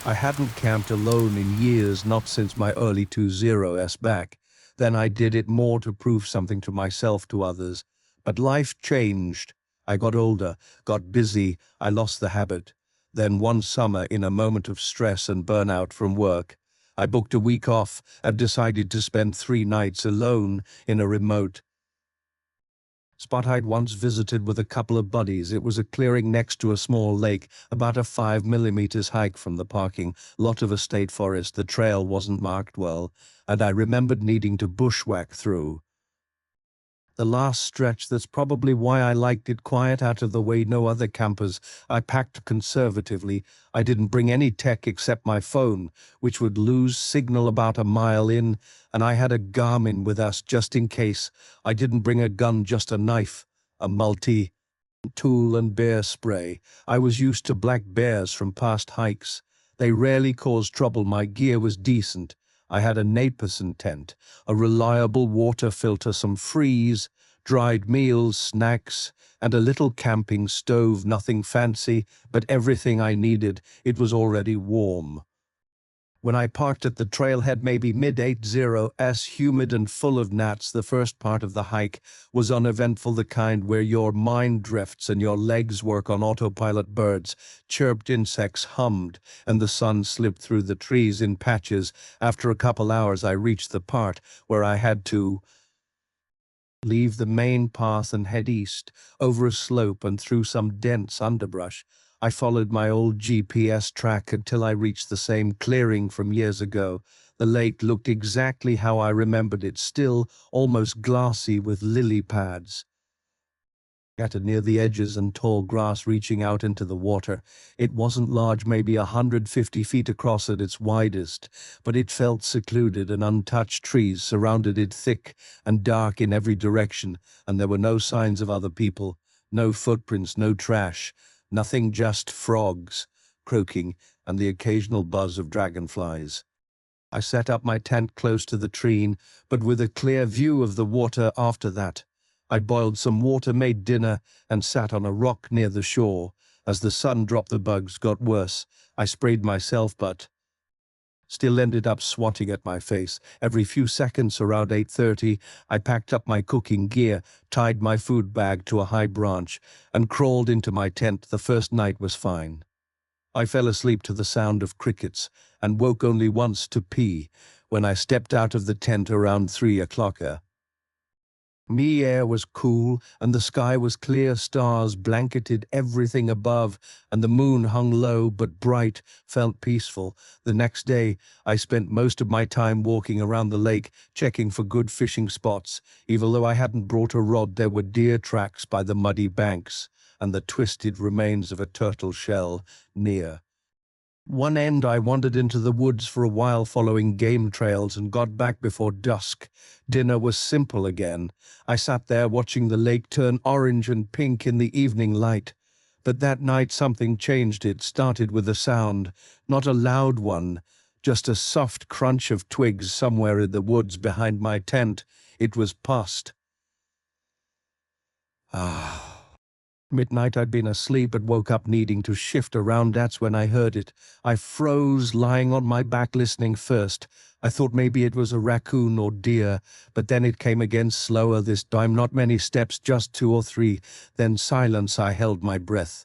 I hadn't camped alone in years, not since my early 20s back. Then I did it more to prove something to myself, to others. But life changed. I got older, got busy, I lost the habit. Then one summer, in a moment of stress and burnout from work, I booked a week off and decided to spend 3 nights alone in a remote spot I'd once visited with a couple of buddies. It was a clearing next to a small lake, about a 5 millimeters hike from the parking lot of a state forest. The trail wasn't marked well, and I remembered needing to bushwhack through the last stretch. That's probably why I liked it quiet, out of the way, no other campers. I packed conservatively. I didn't bring any tech except my phone, which would lose signal about a mile in, and I had a Garmin with us just in case. I didn't bring a gun, just a knife, a multi-tool and bear spray. I was used to black bears from past hikes. They rarely caused trouble. My gear was decent. I had a Naperson tent, a reliable water filter, some freeze, dried meals, snacks, and a little camping stove. Nothing fancy, but everything I needed. It was already warm. When I parked at the trailhead, maybe mid-80s, humid and full of gnats, the first part of the hike was uneventful, the kind where your mind drifts and your legs work on autopilot. Birds chirped, insects hummed, and the sun slipped through the trees in patches. After a couple hours, I reached the part where I had to leave the main path and head east, over a slope and through some dense underbrush. I followed my old GPS track until I reached the same clearing from years ago. The lake looked exactly how I remembered it, still, almost glassy, with lily pads scattered near the edges and tall grass reaching out into the water. It wasn't large, maybe 150 feet across at its widest, but it felt secluded, and untouched trees surrounded it, thick and dark in every direction, and there were no signs of other people, no footprints, no trash, nothing, just frogs croaking and the occasional buzz of dragonflies. I set up my tent close to the tree, but with a clear view of the water. After that, I boiled some water, made dinner, and sat on a rock near the shore. As the sun dropped, the bugs got worse. I sprayed myself, but still ended up swatting at my face every few seconds. Around 8:30, I packed up my cooking gear, tied my food bag to a high branch, and crawled into my tent. The first night was fine. I fell asleep to the sound of crickets and woke only once to pee. When I stepped out of the tent around 3 o'clock, air was cool and the sky was clear. Stars blanketed everything above, and the moon hung low but bright, felt peaceful. The next day, I spent most of my time walking around the lake, checking for good fishing spots. Even though I hadn't brought a rod, there were deer tracks by the muddy banks and the twisted remains of a turtle shell near one end. I wandered into the woods for a while, following game trails, and got back before dusk. Dinner was simple again. I sat there watching the lake turn orange and pink in the evening light. But that night something changed. It started with a sound, not a loud one, just a soft crunch of twigs somewhere in the woods behind my tent. It was past midnight. I'd been asleep but woke up needing to shift around. That's when I heard it. I froze, lying on my back, listening. First, I thought maybe it was a raccoon or deer, but then it came again, slower this time. Not many steps, just 2 or 3. Then silence. I held my breath.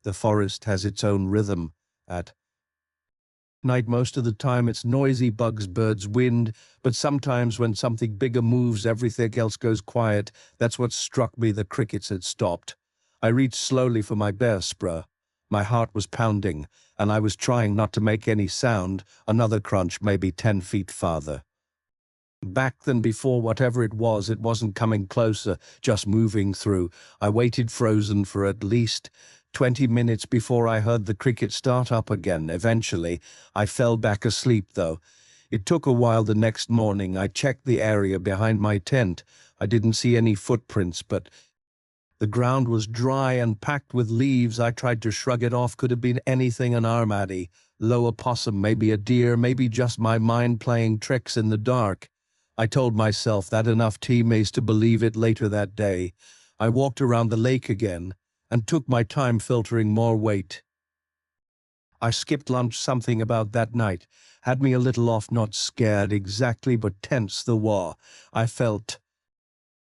The forest has its own rhythm. At night, most of the time, it's noisy, bugs, birds, wind, but sometimes when something bigger moves, everything else goes quiet. That's what struck me. The crickets had stopped. I reached slowly for my bear spray. My heart was pounding, and I was trying not to make any sound. Another crunch, maybe 10 feet farther back than before. Whatever it wasn't coming closer, just moving through. I waited, frozen, for at least 20 minutes before I heard the cricket start up again. Eventually, I fell back asleep, though. It took a while. The next morning, I checked the area behind my tent. I didn't see any footprints, but the ground was dry and packed with leaves. I tried to shrug it off. Could have been anything, an armadillo, low opossum, maybe a deer, maybe just my mind playing tricks in the dark. I told myself that. Enough teammates to believe it. Later that day, I walked around the lake again and took my time, filtering more weight I skipped lunch, something about that night had me a little off, not scared exactly, but tense the war. I felt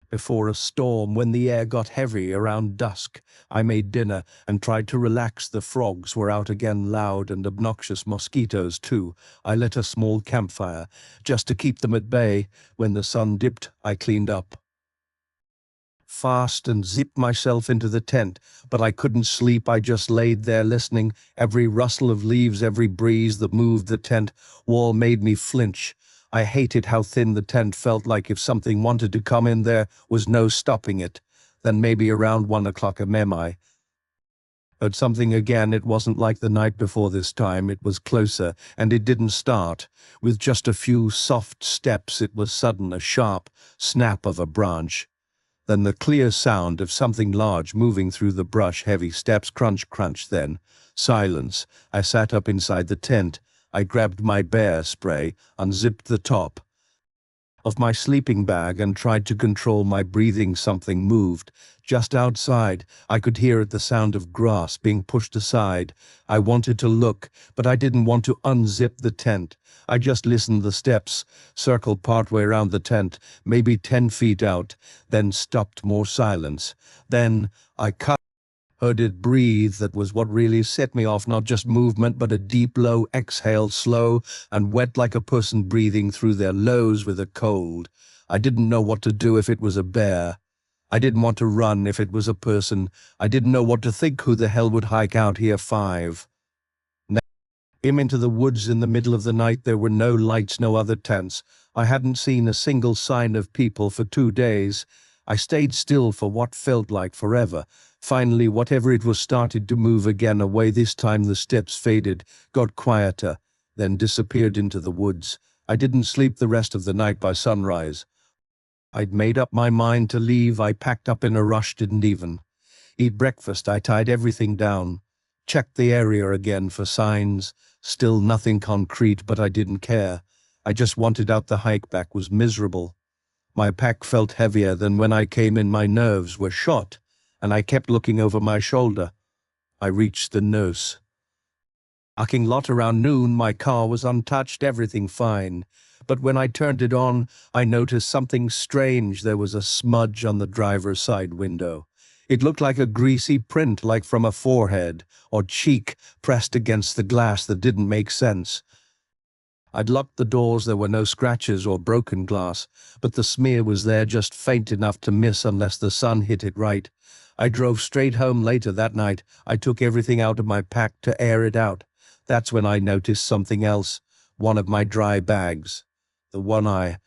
before a storm when the air got heavy around dusk. I made dinner and tried to relax. The frogs were out again, loud and obnoxious, mosquitoes too. I lit a small campfire just to keep them at bay. When the sun dipped, I cleaned up fast and zipped myself into the tent, but I couldn't sleep. I just laid there listening. Every rustle of leaves, every breeze that moved the tent wall made me flinch. I hated how thin the tent felt, like if something wanted to come in there was no stopping it. Then maybe around 1 o'clock I heard something again. It wasn't like the night before this time. It was closer, and it didn't start with just a few soft steps. It was sudden, a sharp snap of a branch. Then the clear sound of something large moving through the brush, heavy steps, crunch, crunch, then silence. I sat up inside the tent. I grabbed my bear spray, unzipped the top of my sleeping bag and tried to control my breathing. Something moved just outside. I could hear it, the sound of grass being pushed aside. I wanted to look, but I didn't want to unzip the tent. I just listened. The steps circled partway around the tent, maybe 10 feet out, then stopped. More silence. Then I heard it breathe. That was what really set me off. Not just movement, but a deep, low exhale, slow and wet, like a person breathing through their lows with a cold. I didn't know what to do if it was a bear. I didn't want to run if it was a person. I didn't know what to think. Who the hell would hike out here 5 a.m. into the woods in the middle of the night? There were no lights, no other tents. I hadn't seen a single sign of people for 2 days. I stayed still for what felt like forever. Finally, whatever it was started to move again, away. This time the steps faded, got quieter, then disappeared into the woods. I didn't sleep the rest of the night. By sunrise, I'd made up my mind to leave. I packed up in a rush, didn't even eat breakfast. I tied everything down, checked the area again for signs. Still nothing concrete, but I didn't care. I just wanted out. The hike back was miserable. My pack felt heavier than when I came in. My nerves were shot, and I kept looking over my shoulder. I reached the nurse parking lot around noon. My car was untouched, everything fine. But when I turned it on, I noticed something strange. There was a smudge on the driver's side window. It looked like a greasy print, like from a forehead or cheek pressed against the glass. That didn't make sense. I'd locked the doors. There were no scratches or broken glass, but the smear was there, just faint enough to miss unless the sun hit it right. I drove straight home. Later that night, I took everything out of my pack to air it out. That's when I noticed something else. One of my dry bags, the one I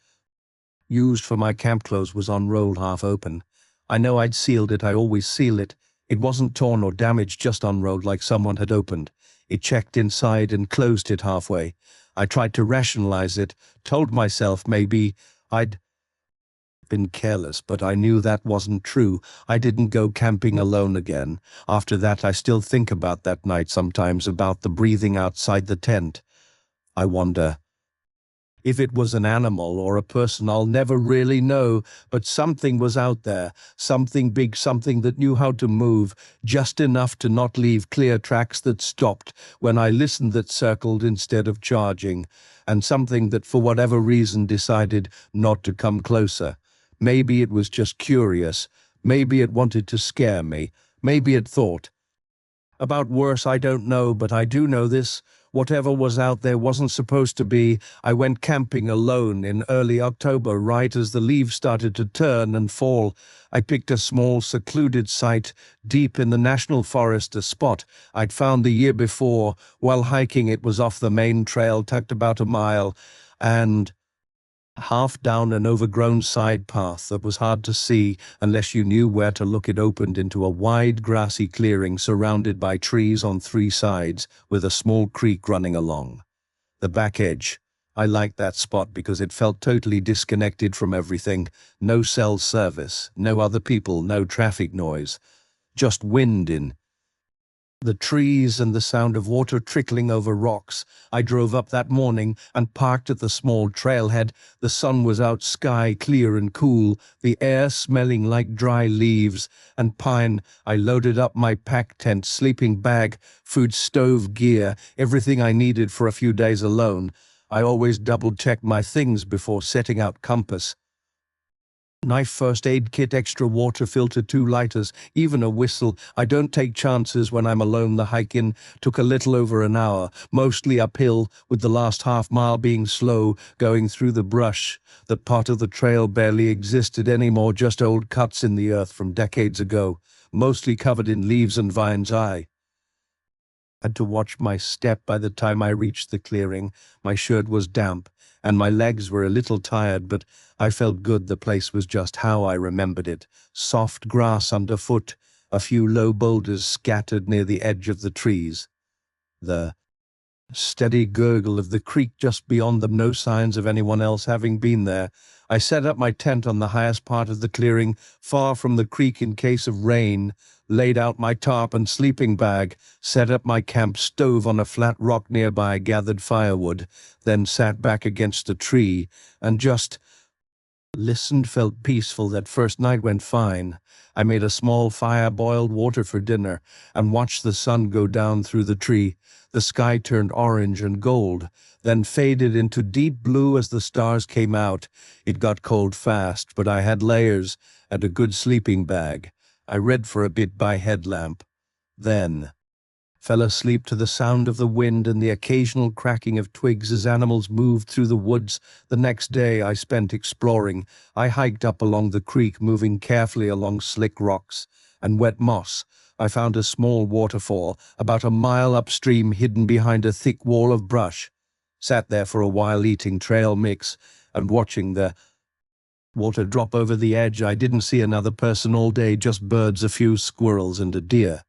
used for my camp clothes, was unrolled, half open. I know I'd sealed it. I always seal it. It wasn't torn or damaged, just unrolled, like someone had opened it, checked inside, and closed it halfway. I tried to rationalize it, told myself maybe I'd been careless, but I knew that wasn't true. I didn't go camping alone again. After that, I still think about that night sometimes, about the breathing outside the tent. I wonder if it was an animal or a person. I'll never really know, but something was out there, something big, something that knew how to move, just enough to not leave clear tracks, that stopped when I listened, that circled instead of charging, and something that for whatever reason decided not to come closer. Maybe it was just curious, maybe it wanted to scare me, maybe it thought about worse. I don't know, but I do know this: whatever was out there wasn't supposed to be. I went camping alone in early October, right as the leaves started to turn and fall. I picked a small, secluded site deep in the national forest, a spot I'd found the year before while hiking. It was off the main trail, tucked about a mile and half down an overgrown side path that was hard to see unless you knew where to look. It opened into a wide grassy clearing surrounded by trees on 3 sides, with a small creek running along the back edge. I liked that spot because it felt totally disconnected from everything. No cell service, no other people, no traffic noise, just wind in The trees and the sound of water trickling over rocks. I drove up that morning and parked at the small trailhead. The sun was out, sky clear and cool, the air smelling like dry leaves and pine. I loaded up my pack tent, sleeping bag, food stove gear, everything I needed for a few days alone. I always double-checked my things before setting out: compass, knife, first aid kit, extra water filter, 2 lighters, even a whistle. I don't take chances when I'm alone. The hike in took a little over an hour, mostly uphill, with the last half-mile being slow, going through the brush. That part of the trail barely existed anymore, just old cuts in the earth from decades ago, mostly covered in leaves and vines. I had to watch my step. By the time I reached the clearing, my shirt was damp and my legs were a little tired, but I felt good. The place was just how I remembered it. Soft grass underfoot, a few low boulders scattered near the edge of the trees. The steady gurgle of the creek just beyond them, no signs of anyone else having been there. I set up my tent on the highest part of the clearing, far from the creek in case of rain, laid out my tarp and sleeping bag, set up my camp stove on a flat rock nearby, gathered firewood, then sat back against a tree and just listened. Felt peaceful. That first night went fine. I made a small fire, boiled water for dinner, and watched the sun go down through the tree. The sky turned orange and gold, then faded into deep blue as the stars came out. It got cold fast, but I had layers and a good sleeping bag. I read for a bit by headlamp, then fell asleep to the sound of the wind and the occasional cracking of twigs as animals moved through the woods. The next day I spent exploring. I hiked up along the creek, moving carefully along slick rocks and wet moss. I found a small waterfall about a mile upstream, hidden behind a thick wall of brush. Sat there for a while, eating trail mix and watching the water drop over the edge. I didn't see another person all day, just birds, a few squirrels, and a deer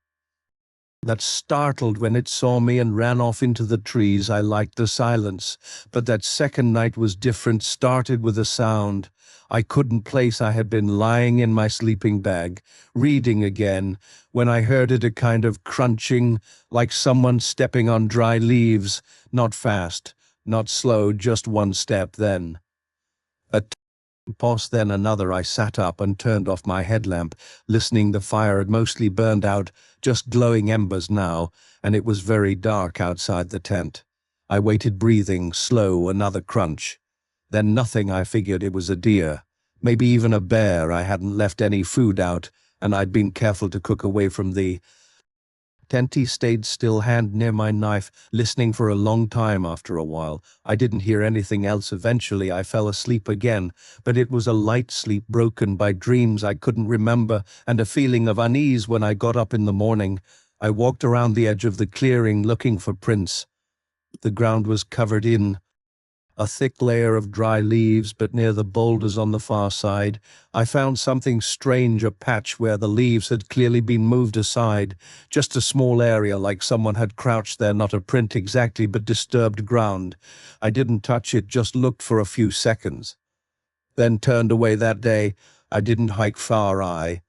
that startled when it saw me and ran off into the trees. I liked the silence, but that second night was different. Started with a sound I couldn't place. I had been lying in my sleeping bag, reading again, when I heard it, a kind of crunching, like someone stepping on dry leaves. Not fast, not slow, just one step, then a pause, then another. I sat up and turned off my headlamp, listening. The fire had mostly burned out, just glowing embers now, and it was very dark outside the tent. I waited, breathing slow. Another crunch. Then nothing. I figured it was a deer, maybe even a bear. I hadn't left any food out, and I'd been careful to cook away from the Tenty stayed still, hand near my knife, listening for a long time. After a while, I didn't hear anything else. Eventually, I fell asleep again, but it was a light sleep broken by dreams I couldn't remember and a feeling of unease. When I got up in the morning, I walked around the edge of the clearing looking for prints. The ground was covered in a thick layer of dry leaves, but near the boulders on the far side, I found something strange, a patch where the leaves had clearly been moved aside, just a small area like someone had crouched there. Not a print exactly, but disturbed ground. I didn't touch it, just looked for a few seconds, then turned away. That day, I didn't hike far. I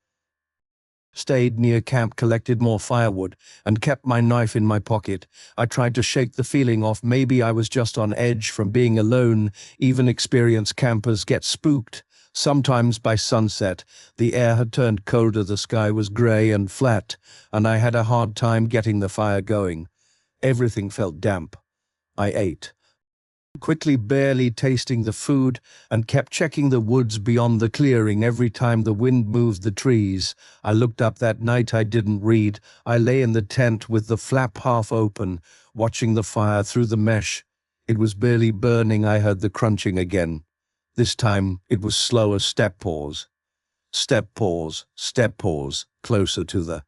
stayed near camp, collected more firewood, and kept my knife in my pocket. I tried to shake the feeling off. Maybe I was just on edge from being alone. Even experienced campers get spooked. Sometimes by sunset, the air had turned colder, the sky was gray and flat, and I had a hard time getting the fire going. Everything felt damp. I ate quickly, barely tasting the food, and kept checking the woods beyond the clearing. Every time the wind moved the trees, I looked up. That night I didn't read. I lay in the tent with the flap half open, watching the fire through the mesh. It was barely burning. I heard the crunching again. This time it was slower. Step pause, step pause, step pause, closer to the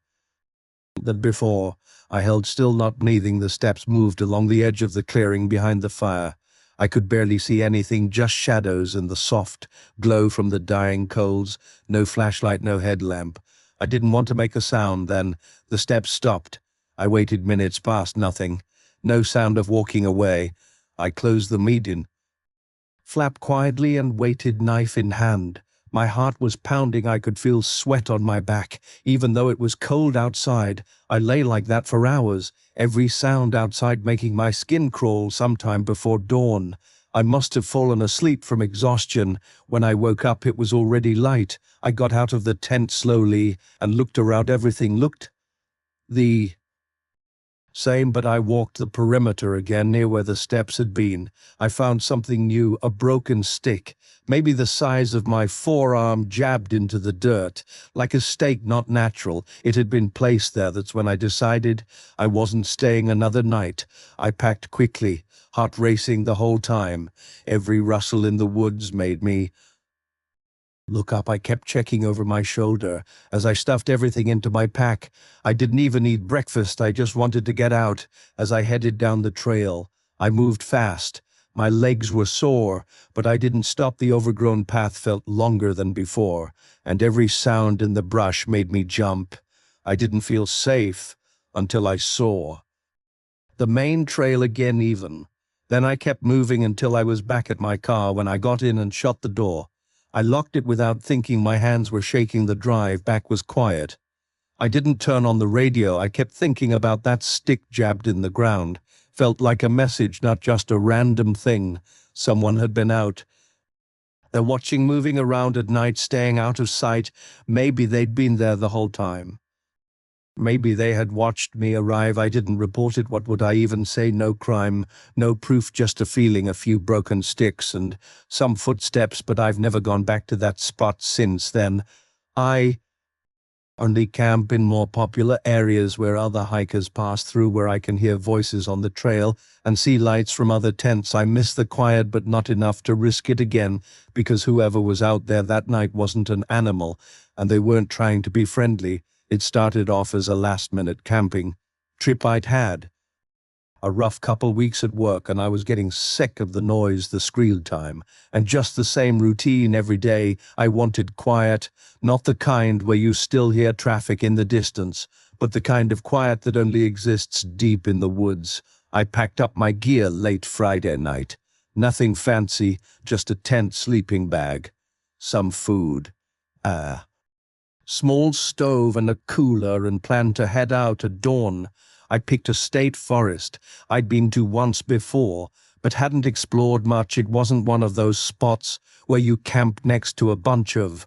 that before. I held still, not breathing. The steps moved along the edge of the clearing behind the fire. I could barely see anything, just shadows and the soft glow from the dying coals. No flashlight, no headlamp. I didn't want to make a sound. Then the steps stopped. I waited. Minutes passed. Nothing. No sound of walking away. I closed the median flap quietly and waited, knife in hand. My heart was pounding. I could feel sweat on my back, even though it was cold outside. I lay like that for hours, every sound outside making my skin crawl sometime before dawn. I must have fallen asleep from exhaustion. When I woke up, it was already light. I got out of the tent slowly and looked around. Everything looked the same, but I walked the perimeter again near where the steps had been. I found something new, a broken stick, maybe the size of my forearm, jabbed into the dirt, like a stake, not natural. It had been placed there. That's when I decided I wasn't staying another night. I packed quickly, heart racing the whole time. Every rustle in the woods made me look up. I kept checking over my shoulder as I stuffed everything into my pack. I didn't even eat breakfast. I just wanted to get out. As I headed down the trail, I moved fast. My legs were sore, but I didn't stop. The overgrown path felt longer than before, and every sound in the brush made me jump. I didn't feel safe until I saw the main trail again even. Then I kept moving until I was back at my car. When I got in and shut the door, I locked it without thinking. My hands were shaking. The drive back was quiet. I didn't turn on the radio. I kept thinking about that stick jabbed in the ground. Felt like a message, not just a random thing. Someone had been out. They're watching, moving around at night, staying out of sight. Maybe they'd been there the whole time. Maybe they had watched me arrive. I didn't report it. What would I even say? No crime, no proof, just a feeling, a few broken sticks and some footsteps, but I've never gone back to that spot since then. I only camp in more popular areas where other hikers pass through, where I can hear voices on the trail and see lights from other tents. I miss the quiet, but not enough to risk it again, because whoever was out there that night wasn't an animal, and they weren't trying to be friendly. It started off as a last-minute camping trip I'd had. A rough couple weeks at work, and I was getting sick of the noise, the screen time, and just the same routine every day. I wanted quiet, not the kind where you still hear traffic in the distance, but the kind of quiet that only exists deep in the woods. I packed up my gear late Friday night. Nothing fancy, just a tent, sleeping bag, some food, small stove and a cooler, and planned to head out at dawn. I picked a state forest I'd been to once before, but hadn't explored much. It wasn't one of those spots where you camp next to a bunch of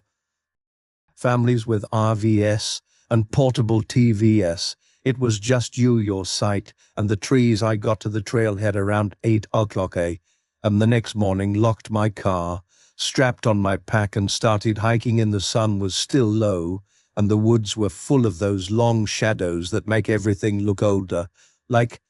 families with RVs and portable TVs. It was just you, your sight, and the trees. I got to the trailhead around 8 o'clock and the next morning locked my car, strapped on my pack, and started hiking. In the sun was still low, and the woods were full of those long shadows that make everything look older, like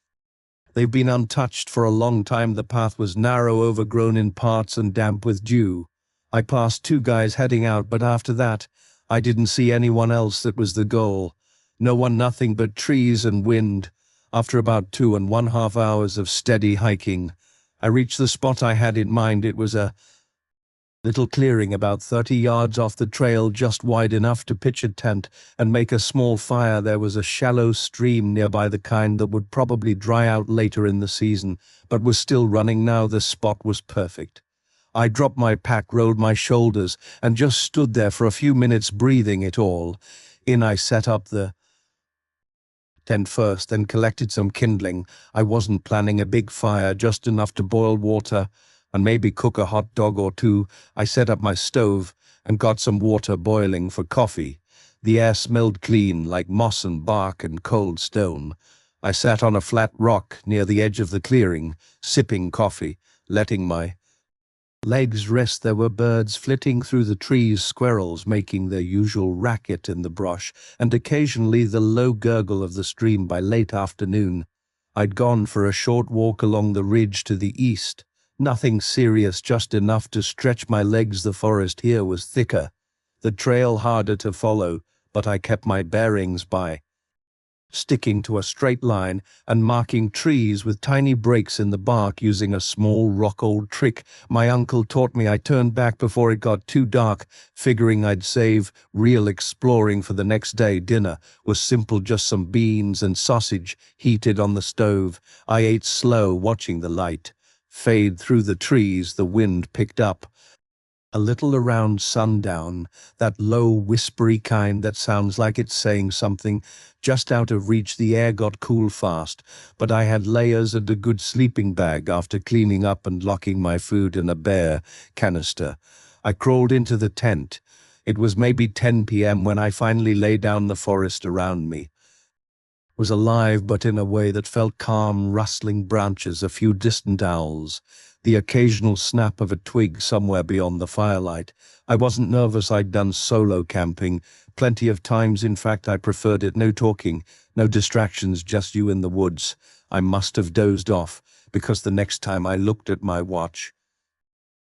they've been untouched for a long time. The path was narrow, overgrown in parts, and damp with dew. I passed two guys heading out, but after that, I didn't see anyone else. That was the goal. No one, nothing but trees and wind. After about 2.5 hours of steady hiking, I reached the spot I had in mind. It was a little clearing about 30 yards off the trail, just wide enough to pitch a tent and make a small fire. There was a shallow stream nearby, the kind that would probably dry out later in the season, but was still running now. The spot was perfect. I dropped my pack, rolled my shoulders, and just stood there for a few minutes, breathing it all in. I set up the tent first, then collected some kindling. I wasn't planning a big fire, just enough to boil water and maybe cook a hot dog or two. I set up my stove and got some water boiling for coffee. The air smelled clean, like moss and bark and cold stone. I sat on a flat rock near the edge of the clearing, sipping coffee, letting my legs rest. There were birds flitting through the trees, squirrels making their usual racket in the brush, and occasionally the low gurgle of the stream. By late afternoon, I'd gone for a short walk along the ridge to the east. Nothing serious, just enough to stretch my legs. The forest here was thicker, the trail harder to follow, but I kept my bearings by sticking to a straight line and marking trees with tiny breaks in the bark using a small rock. Old trick my uncle taught me. I turned back before it got too dark, figuring I'd save real exploring for the next day. Dinner was simple, just some beans and sausage heated on the stove. I ate slow, watching the light fade through the trees. The wind picked up, A little around sundown, that low, whispery kind that sounds like it's saying something. Just out of reach, the air got cool fast, but I had layers and a good sleeping bag after cleaning up and locking my food in a bear canister. I crawled into the tent. It was maybe 10 p.m. when I finally lay down. The forest around me was alive, but in a way that felt calm, rustling branches, a few distant owls, the occasional snap of a twig somewhere beyond the firelight. I wasn't nervous. I'd done solo camping plenty of times. In fact, I preferred it. No talking, no distractions, just you in the woods. I must have dozed off, because the next time I looked at my watch,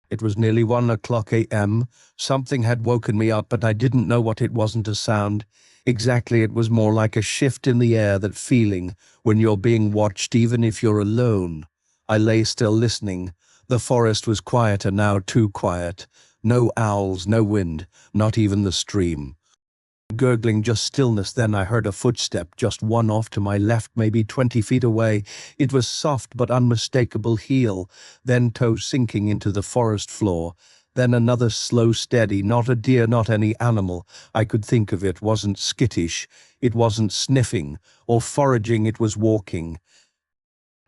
it was nearly 1 o'clock a.m. Something had woken me up, but I didn't know what. It wasn't a sound. Exactly, it was more like a shift in the air, that feeling when you're being watched even if you're alone. I lay still, listening. The forest was quieter now, too quiet. No owls, no wind, not even the stream. Gurgling, just stillness. Then I heard a footstep, just one off to my left, maybe 20 feet away. It was soft but unmistakable, heel, then toe sinking into the forest floor. Then another slow, steady, not a deer, not any animal I could think of. It wasn't skittish, it wasn't sniffing or foraging, it was walking.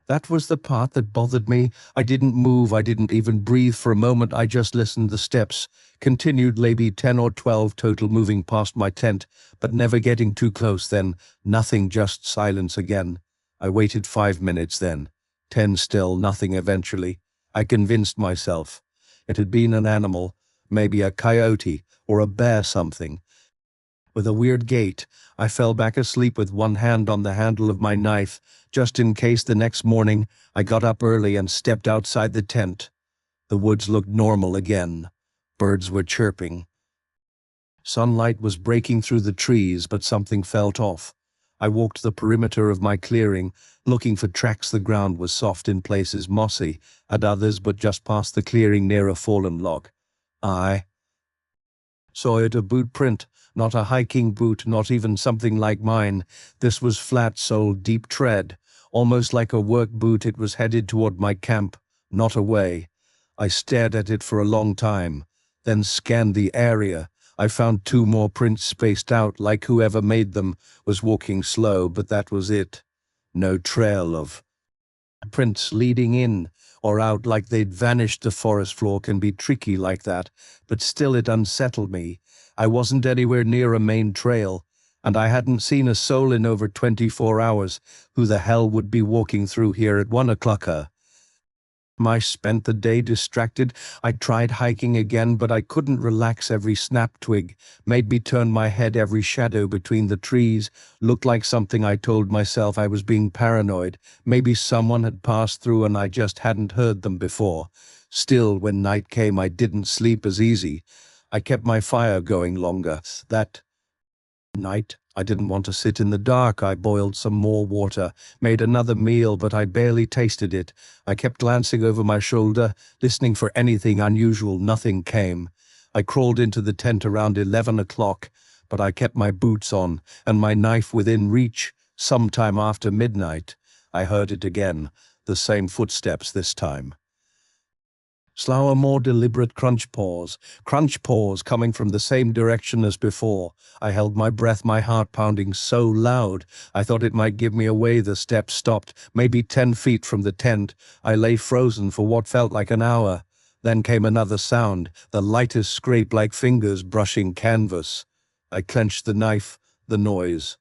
That was the part that bothered me. I didn't move, I didn't even breathe for a moment. I just listened. The steps continued, maybe 10 or 12 total, moving past my tent, but never getting too close. Then nothing, just silence again. I waited 5 minutes, then 10, still nothing. Eventually, I convinced myself it had been an animal, maybe a coyote or a bear, something. With a weird gait, I fell back asleep with one hand on the handle of my knife, just in case. The next morning, I got up early and stepped outside the tent. The woods looked normal again. Birds were chirping. Sunlight was breaking through the trees, but something felt off. I walked the perimeter of my clearing, looking for tracks. The ground was soft in places, mossy at others, but just past the clearing near a fallen log, I saw it, a boot print, not a hiking boot, not even something like mine. This was flat-soled, deep tread, almost like a work boot. It was headed toward my camp, not away. I stared at it for a long time, then scanned the area. I found 2 more prints spaced out, like whoever made them was walking slow, but that was it. No trail of prints leading in or out, like they'd vanished. The forest floor can be tricky like that, but still it unsettled me. I wasn't anywhere near a main trail, and I hadn't seen a soul in over 24 hours. Who the hell would be walking through here at 1 o'clock? I spent the day distracted. I tried hiking again, but I couldn't relax. Every snap twig made me turn my head. Every shadow between the trees looked like something. I told myself I was being paranoid. Maybe someone had passed through and I just hadn't heard them before. Still, when night came, I didn't sleep as easy. I kept my fire going longer. That night, I didn't want to sit in the dark. I boiled some more water, made another meal, but I barely tasted it. I kept glancing over my shoulder, listening for anything unusual. Nothing came. I crawled into the tent around 11 o'clock, but I kept my boots on and my knife within reach. Sometime after midnight, I heard it again, the same footsteps this time. Slower, more deliberate crunch pause coming from the same direction as before. I held my breath, my heart pounding so loud I thought it might give me away. The steps stopped, maybe 10 feet from the tent. I lay frozen for what felt like an hour. Then came another sound, the lightest scrape, like fingers brushing canvas. I clenched the knife. The noise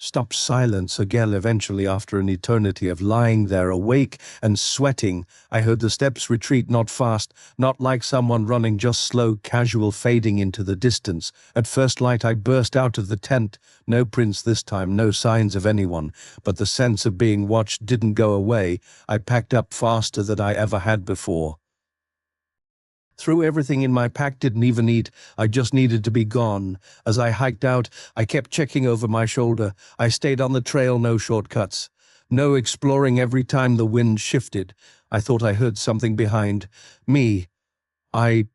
stopped. Silence again. Eventually, after an eternity of lying there awake and sweating, I heard the steps retreat, not fast, not like someone running, just slow, casual, fading into the distance. At first light, I burst out of the tent. No prints this time, no signs of anyone, but the sense of being watched didn't go away. I packed up faster than I ever had before. Threw everything in my pack, didn't even eat. I just needed to be gone. As I hiked out, I kept checking over my shoulder. I stayed on the trail, no shortcuts, no exploring. Every time the wind shifted, I thought I heard something behind me. I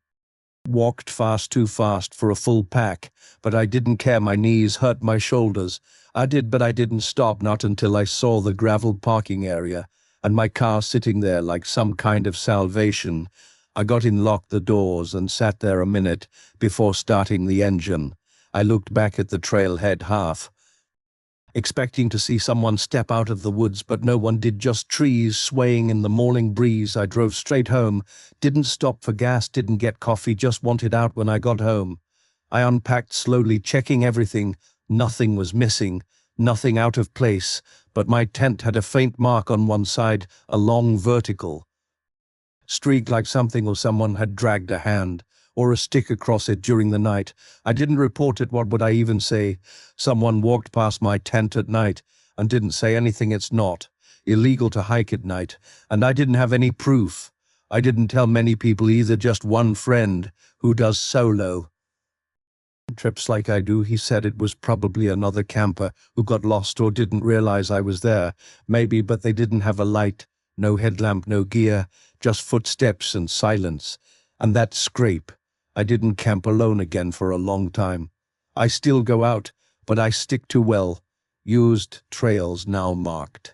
walked fast, too fast for a full pack, but I didn't care. My knees hurt, my shoulders. I did, but I didn't stop, not until I saw the gravel parking area and my car sitting there like some kind of salvation. I got in, locked the doors, and sat there a minute before starting the engine. I looked back at the trailhead, half expecting to see someone step out of the woods, but no one did, just trees swaying in the morning breeze. I drove straight home, didn't stop for gas, didn't get coffee, just wanted out when I got home. I unpacked slowly, checking everything. Nothing was missing, nothing out of place, but my tent had a faint mark on one side, a long vertical streak, like something or someone had dragged a hand or a stick across it during the night. I didn't report it. What would I even say? Someone walked past my tent at night and didn't say anything. It's not illegal to hike at night, and I didn't have any proof. I didn't tell many people either, just one friend who does solo trips like I do. He said it was probably another camper who got lost or didn't realize I was there. Maybe, but they didn't have a light, no headlamp, no gear, just footsteps and silence. And that scrape. I didn't camp alone again for a long time. I still go out, but I stick to well-used trails now marked.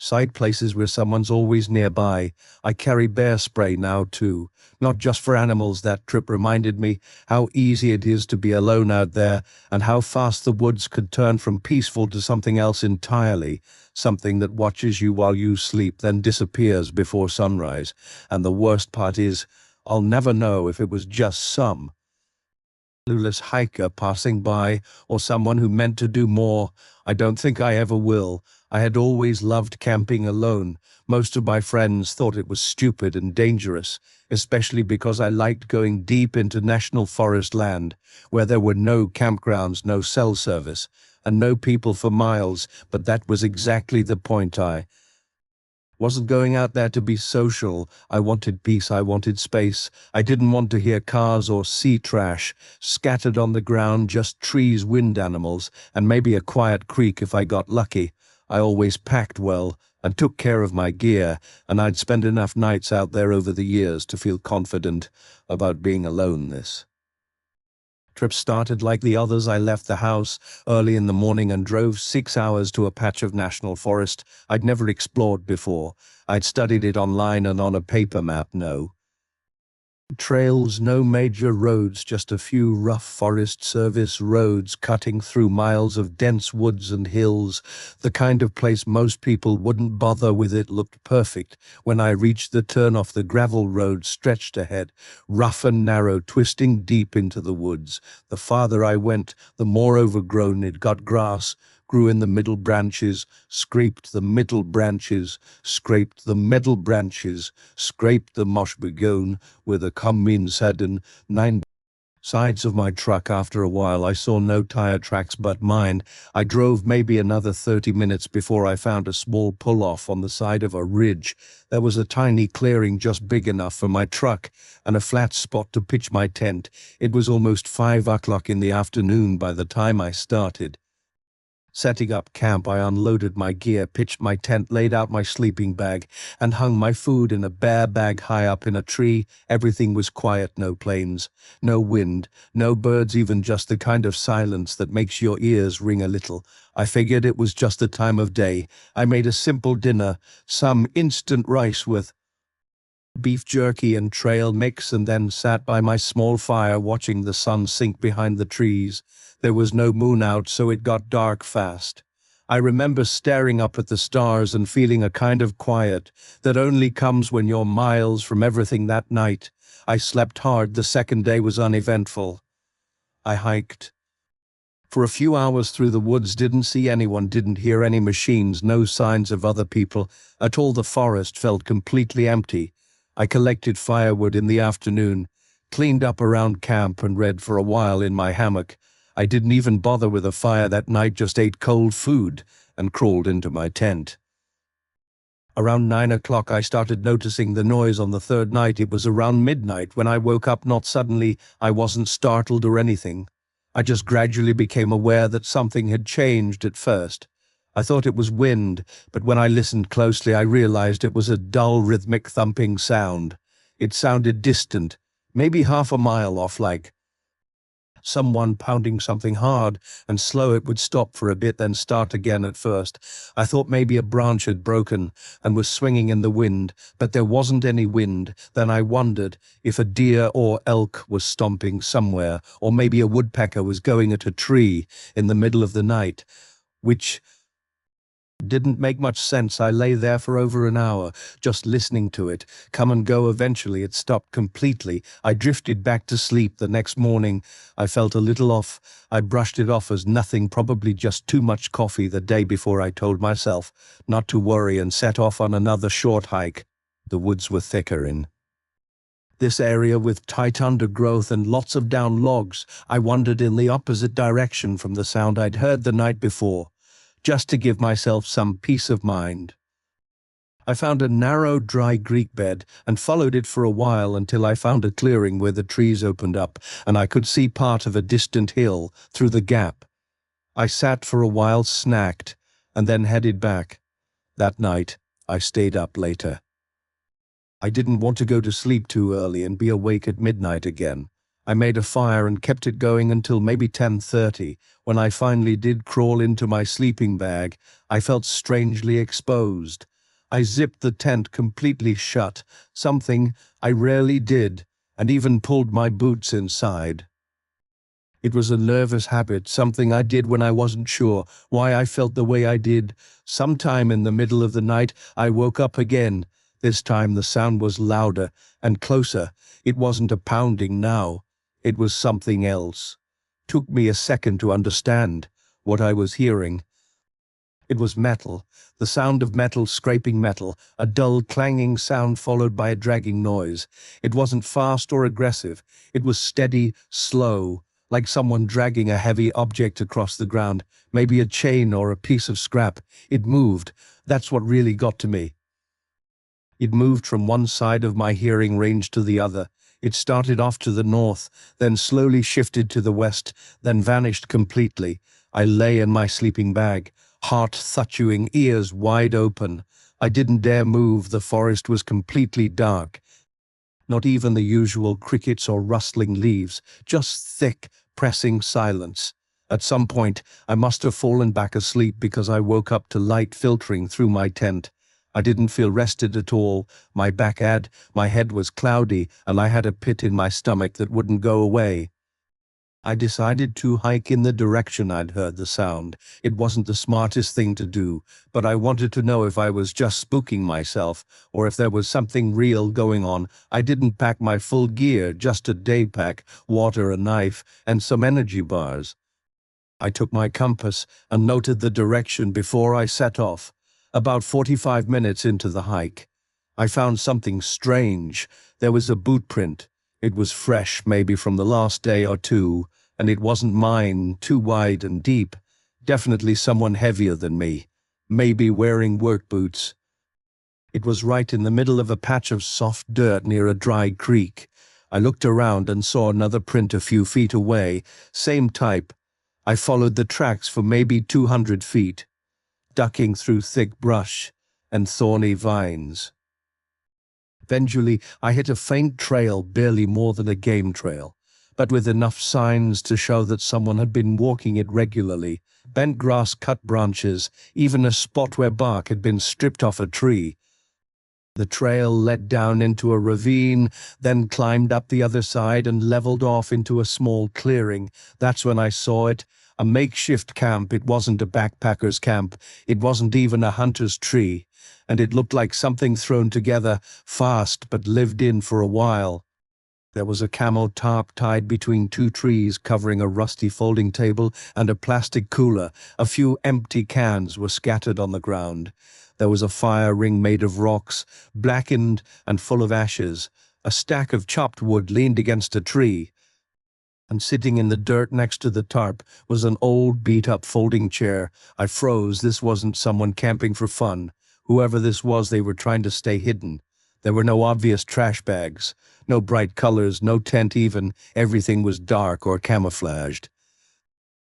Side places where someone's always nearby. I carry bear spray now too, not just for animals. That trip reminded me how easy it is to be alone out there, and how fast the woods could turn from peaceful to something else entirely, something that watches you while you sleep, then disappears before sunrise. And the worst part is, I'll never know if it was just some clueless hiker passing by, or someone who meant to do more. I don't think I ever will. I had always loved camping alone. Most of my friends thought it was stupid and dangerous, especially because I liked going deep into national forest land, where there were no campgrounds, no cell service, and no people for miles. But that was exactly the point. I wasn't going out there to be social. I wanted peace, I wanted space. I didn't want to hear cars or see trash scattered on the ground, just trees, wind animals, and maybe a quiet creek if I got lucky. I always packed well and took care of my gear, and I'd spent enough nights out there over the years to feel confident about being alone. This trip started like the others. I left the house early in the morning and drove 6 hours to a patch of national forest I'd never explored before. I'd studied it online and on a paper map. No trails, no major roads, just a few rough Forest Service roads cutting through miles of dense woods and hills, the kind of place most people wouldn't bother with. It looked perfect when I reached the turnoff. The gravel road stretched ahead, rough and narrow, twisting deep into the woods. The farther I went, the more overgrown it got. Grass grew in the middle branches, scraped the middle branches, scraped the middle branches, scraped the mosh begun with a common sadden 9 sides of my truck. After a while I saw no tire tracks but mine. I drove maybe another 30 minutes before I found a small pull-off on the side of a ridge. There was a tiny clearing just big enough for my truck and a flat spot to pitch my tent. It was almost 5 o'clock in the afternoon by the time I started setting up camp. I unloaded my gear, pitched my tent, laid out my sleeping bag, and hung my food in a bear bag high up in a tree. Everything was quiet, no planes, no wind, no birds, even just the kind of silence that makes your ears ring a little. I figured it was just the time of day. I made a simple dinner, some instant rice with beef jerky and trail mix, and then sat by my small fire watching the sun sink behind the trees. There was no moon out, so it got dark fast. I remember staring up at the stars and feeling a kind of quiet that only comes when you're miles from everything. That night, I slept hard. The second day was uneventful. I hiked for a few hours through the woods, didn't see anyone, didn't hear any machines, no signs of other people at all. The forest felt completely empty. I collected firewood in the afternoon, cleaned up around camp, and read for a while in my hammock. I didn't even bother with a fire that night, just ate cold food and crawled into my tent. Around 9 o'clock I started noticing the noise on the third night. It was around midnight when I woke up, not suddenly. I wasn't startled or anything. I just gradually became aware that something had changed. At first I thought it was wind, but when I listened closely I realized it was a dull, rhythmic thumping sound. It sounded distant, maybe half a mile off, like Someone pounding something hard and slow. It would stop for a bit, then start again. At first I thought maybe a branch had broken and was swinging in the wind, but there wasn't any wind. Then I wondered if a deer or elk was stomping somewhere, or maybe a woodpecker was going at a tree in the middle of the night, which didn't make much sense. I lay there for over an hour, just listening to it come and go. Eventually it stopped completely. I drifted back to sleep. The next morning I felt a little off. I brushed it off as nothing, probably just too much coffee the day before. I told myself not to worry and set off on another short hike. The woods were thicker in this area, with tight undergrowth and lots of down logs. I wandered in the opposite direction from the sound I'd heard the night before, just to give myself some peace of mind. I found a narrow, dry creek bed and followed it for a while until I found a clearing where the trees opened up and I could see part of a distant hill through the gap. I sat for a while, snacked, and then headed back. That night, I stayed up later. I didn't want to go to sleep too early and be awake at midnight again. I made a fire and kept it going until maybe 10:30. When I finally did crawl into my sleeping bag, I felt strangely exposed. I zipped the tent completely shut, something I rarely did, and even pulled my boots inside. It was a nervous habit, something I did when I wasn't sure why I felt the way I did. Sometime in the middle of the night, I woke up again. This time the sound was louder and closer. It wasn't a pounding now. It was something else. Took me a second to understand what I was hearing. It was metal, the sound of metal scraping metal, a dull clanging sound followed by a dragging noise. It wasn't fast or aggressive. It was steady, slow, like someone dragging a heavy object across the ground, maybe a chain or a piece of scrap. It moved. That's what really got to me. It moved from one side of my hearing range to the other. It started off to the north, then slowly shifted to the west, then vanished completely. I lay in my sleeping bag, heart thudding, ears wide open. I didn't dare move. The forest was completely dark. Not even the usual crickets or rustling leaves, just thick, pressing silence. At some point, I must have fallen back asleep because I woke up to light filtering through my tent. I didn't feel rested at all. My back ached, my head was cloudy, and I had a pit in my stomach that wouldn't go away. I decided to hike in the direction I'd heard the sound. It wasn't the smartest thing to do, but I wanted to know if I was just spooking myself or if there was something real going on. I didn't pack my full gear, just a day pack, water, a knife, and some energy bars. I took my compass and noted the direction before I set off. About 45 minutes into the hike, I found something strange. There was a boot print. It was fresh, maybe from the last day or two, and it wasn't mine, too wide and deep. Definitely someone heavier than me, maybe wearing work boots. It was right in the middle of a patch of soft dirt near a dry creek. I looked around and saw another print a few feet away, same type. I followed the tracks for maybe 200 feet. Ducking through thick brush and thorny vines. Eventually, I hit a faint trail, barely more than a game trail, but with enough signs to show that someone had been walking it regularly. Bent grass, cut branches, even a spot where bark had been stripped off a tree. The trail led down into a ravine, then climbed up the other side and leveled off into a small clearing. That's when I saw it. A makeshift camp. It wasn't a backpacker's camp. It wasn't even a hunter's tree. And it looked like something thrown together fast but lived in for a while. There was a camel tarp tied between two trees covering a rusty folding table and a plastic cooler. A few empty cans were scattered on the ground. There was a fire ring made of rocks, blackened and full of ashes. A stack of chopped wood leaned against a tree. And sitting in the dirt next to the tarp was an old beat-up folding chair. I froze. This wasn't someone camping for fun. Whoever this was, they were trying to stay hidden. There were no obvious trash bags, no bright colors, no tent even. Everything was dark or camouflaged.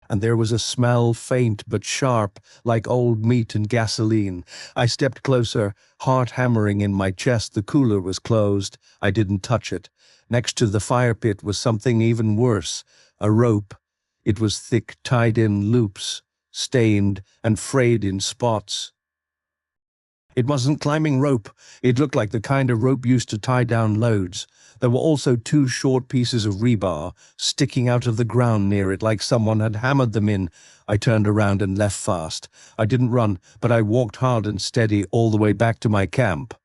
And there was a smell, faint but sharp, like old meat and gasoline. I stepped closer, heart hammering in my chest. The cooler was closed. I didn't touch it. Next to the fire pit was something even worse, A rope. It was thick, tied in loops, stained and frayed in spots. It wasn't climbing rope. It looked like the kind of rope used to tie down loads. There were also two short pieces of rebar sticking out of the ground near it like someone had hammered them in. I turned around and left fast. I didn't run, but I walked hard and steady all the way back to my camp.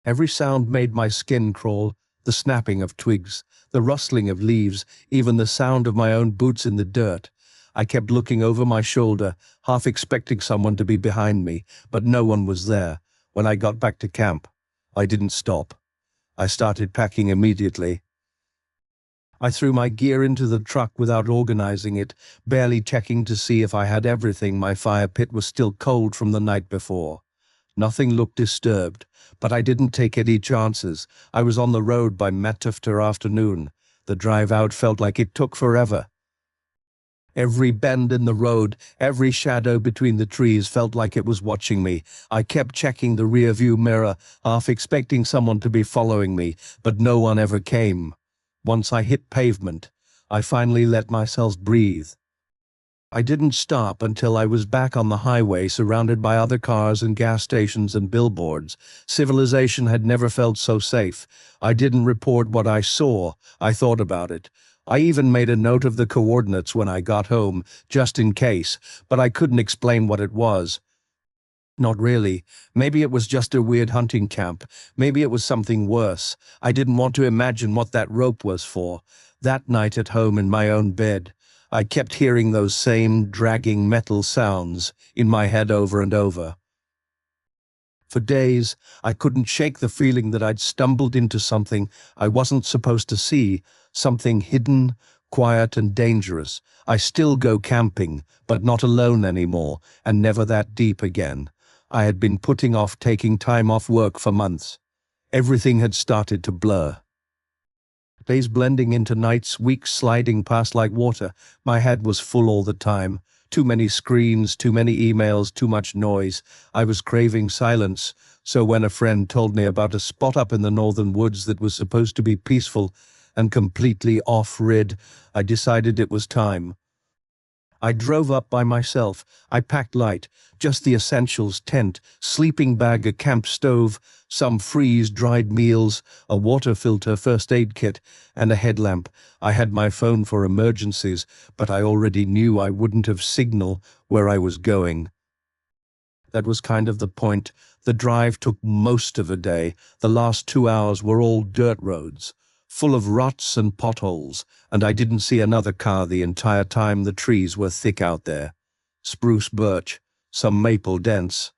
Every sound made my skin crawl, the snapping of twigs, the rustling of leaves, even the sound of my own boots in the dirt. I kept looking over my shoulder, half expecting someone to be behind me, but no one was there. When I got back to camp, I didn't stop. I started packing immediately. I threw my gear into the truck without organizing it, barely checking to see if I had everything. My fire pit was still cold from the night before. Nothing looked disturbed, but I didn't take any chances. I was on the road by after afternoon. The drive out felt like it took forever. Every bend in the road, every shadow between the trees felt like it was watching me. I kept checking the rearview mirror, half expecting someone to be following me, but no one ever came. Once I hit pavement, I finally let myself breathe. I didn't stop until I was back on the highway, surrounded by other cars and gas stations and billboards. Civilization had never felt so safe. I didn't report what I saw. I thought about it. I even made a note of the coordinates when I got home, just in case, but I couldn't explain what it was. Not really. Maybe it was just a weird hunting camp. Maybe it was something worse. I didn't want to imagine what that rope was for. That night at home in my own bed, I kept hearing those same dragging metal sounds in my head over and over. For days, I couldn't shake the feeling that I'd stumbled into something I wasn't supposed to see, something hidden, quiet and dangerous. I still go camping, but not alone anymore, and never that deep again. I had been putting off taking time off work for months. Everything had started to blur. Days blending into nights, weeks sliding past like water. My head was full all the time. Too many screens, too many emails, too much noise. I was craving silence, so when a friend told me about a spot up in the northern woods that was supposed to be peaceful and completely off-grid, I decided it was time. I drove up by myself. I packed light, just the essentials: tent, sleeping bag, a camp stove, some freeze-dried meals, a water filter, first aid kit, and a headlamp. I had my phone for emergencies, but I already knew I wouldn't have signal where I was going. That was kind of the point. The drive took most of a day. The last 2 hours were all dirt roads, full of ruts and potholes, and I didn't see another car the entire time. The trees were thick out there. Spruce, birch, some maple dense.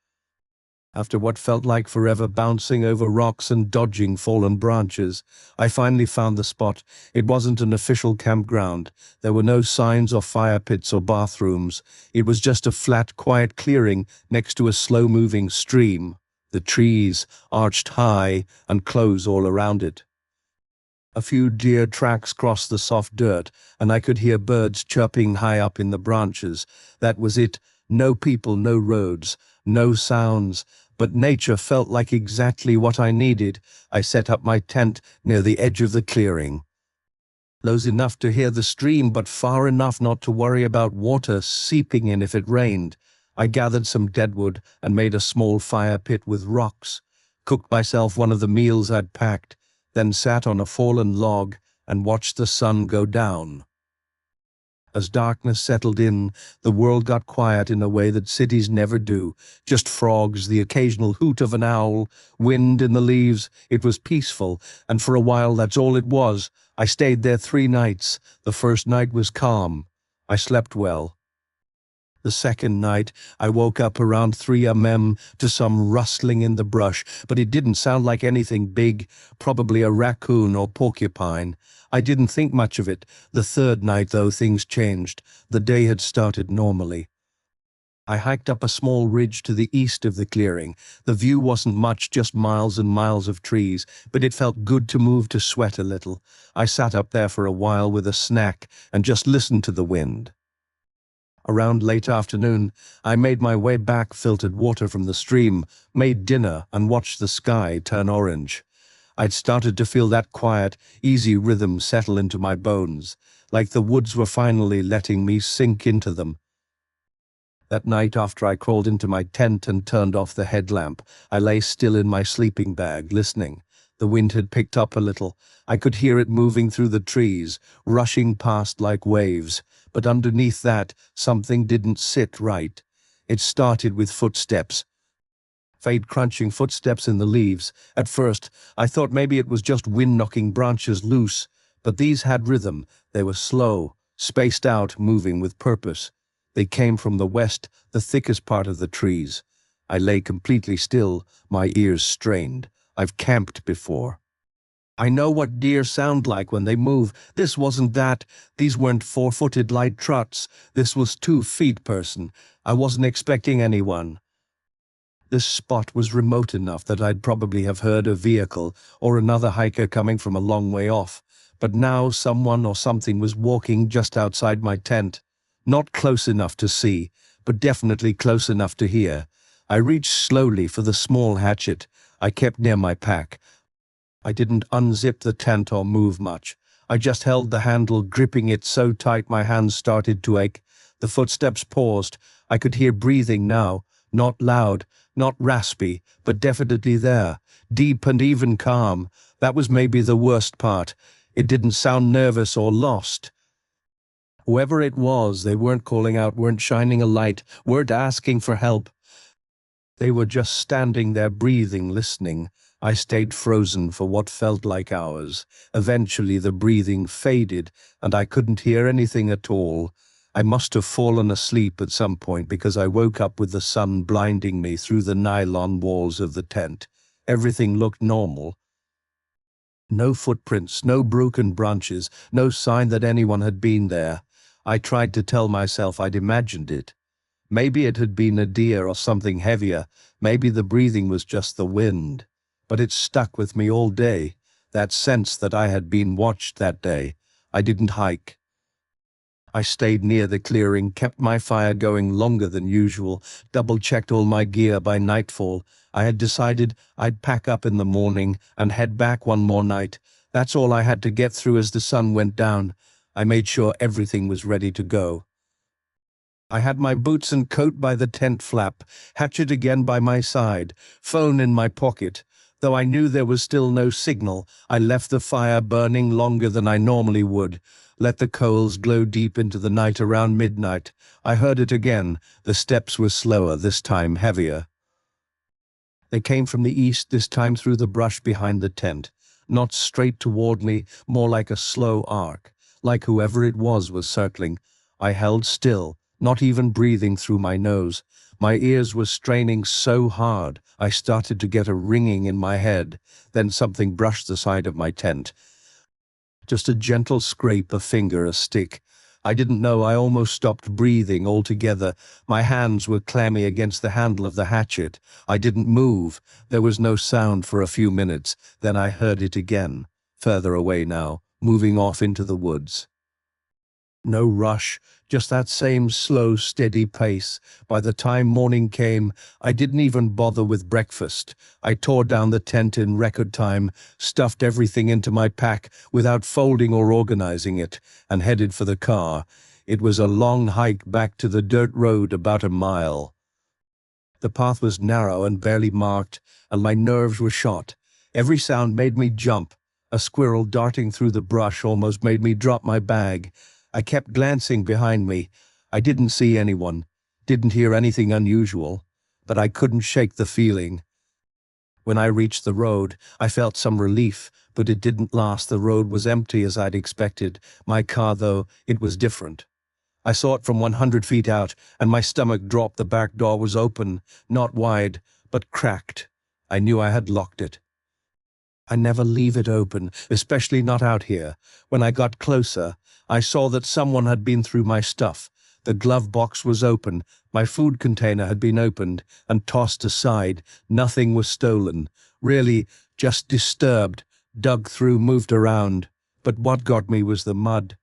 After what felt like forever bouncing over rocks and dodging fallen branches, I finally found the spot. It wasn't an official campground. There were no signs or fire pits or bathrooms. It was just a flat, quiet clearing next to a slow-moving stream. The trees arched high and close all around it. A few deer tracks crossed the soft dirt, and I could hear birds chirping high up in the branches. That was it. No people, no roads, no sounds, but nature felt like exactly what I needed. I set up my tent near the edge of the clearing. Close enough to hear the stream, but far enough not to worry about water seeping in if it rained. I gathered some deadwood and made a small fire pit with rocks, cooked myself one of the meals I'd packed, then sat on a fallen log and watched the sun go down. As darkness settled in, the world got quiet in a way that cities never do. Just frogs, the occasional hoot of an owl, wind in the leaves. It was peaceful, and for a while that's all it was. I stayed there 3 nights. The first night was calm. I slept well. The second night, I woke up around 3 a.m. to some rustling in the brush, but it didn't sound like anything big, probably a raccoon or porcupine. I didn't think much of it. The third night, though, things changed. The day had started normally. I hiked up a small ridge to the east of the clearing. The view wasn't much, just miles and miles of trees, but it felt good to move, to sweat a little. I sat up there for a while with a snack and just listened to the wind. Around late afternoon, I made my way back, filtered water from the stream, made dinner, and watched the sky turn orange. I'd started to feel that quiet, easy rhythm settle into my bones, like the woods were finally letting me sink into them. That night, after I crawled into my tent and turned off the headlamp, I lay still in my sleeping bag, listening. The wind had picked up a little. I could hear it moving through the trees, rushing past like waves. But underneath that, something didn't sit right. It started with footsteps. Faint crunching footsteps in the leaves. At first, I thought maybe it was just wind knocking branches loose, but these had rhythm. They were slow, spaced out, moving with purpose. They came from the west, the thickest part of the trees. I lay completely still, my ears strained. I've camped before. I know what deer sound like when they move. This wasn't that. These weren't four-footed light trots. This was 2 feet person. I wasn't expecting anyone. This spot was remote enough that I'd probably have heard a vehicle or another hiker coming from a long way off. But now someone or something was walking just outside my tent. Not close enough to see, but definitely close enough to hear. I reached slowly for the small hatchet I kept near my pack. I didn't unzip the tent or move much. I just held the handle, gripping it so tight my hands started to ache. The footsteps paused. I could hear breathing now, not loud, not raspy, but definitely there, deep and even calm. That was maybe the worst part. It didn't sound nervous or lost. Whoever it was, they weren't calling out, weren't shining a light, weren't asking for help. They were just standing there breathing, listening. I stayed frozen for what felt like hours. Eventually the breathing faded, and I couldn't hear anything at all. I must have fallen asleep at some point because I woke up with the sun blinding me through the nylon walls of the tent. Everything looked normal. No footprints, no broken branches, no sign that anyone had been there. I tried to tell myself I'd imagined it. Maybe it had been a deer or something heavier. Maybe the breathing was just the wind. But it stuck with me all day, that sense that I had been watched that day. I didn't hike. I stayed near the clearing, kept my fire going longer than usual, double-checked all my gear by nightfall. I had decided I'd pack up in the morning and head back one more night. That's all I had to get through as the sun went down. I made sure everything was ready to go. I had my boots and coat by the tent flap, hatchet again by my side, phone in my pocket. Though I knew there was still no signal, I left the fire burning longer than I normally would. Let the coals glow deep into the night around midnight. I heard it again. The steps were slower, this time heavier. They came from the east, this time through the brush behind the tent. Not straight toward me, more like a slow arc, like whoever it was circling. I held still, not even breathing through my nose. My ears were straining so hard, I started to get a ringing in my head. Then something brushed the side of my tent. Just a gentle scrape, a finger, a stick. I didn't know. I almost stopped breathing altogether. My hands were clammy against the handle of the hatchet. I didn't move. There was no sound for a few minutes. Then I heard it again, further away now, moving off into the woods. No rush, just that same slow, steady pace. By the time morning came, I didn't even bother with breakfast. I tore down the tent in record time, stuffed everything into my pack without folding or organizing it, and headed for the car. It was a long hike back to the dirt road, about a mile. The path was narrow and barely marked, and my nerves were shot. Every sound made me jump. A squirrel darting through the brush almost made me drop my bag. I kept glancing behind me. I didn't see anyone, didn't hear anything unusual, but I couldn't shake the feeling. When I reached the road, I felt some relief, but it didn't last. The road was empty as I'd expected. My car, though, it was different. I saw it from 100 feet out, and my stomach dropped. The back door was open, not wide, but cracked. I knew I had locked it. I never leave it open, especially not out here. When I got closer, I saw that someone had been through my stuff. The glove box was open, my food container had been opened and tossed aside. Nothing was stolen. Really, just disturbed, dug through, moved around. But what got me was the mud.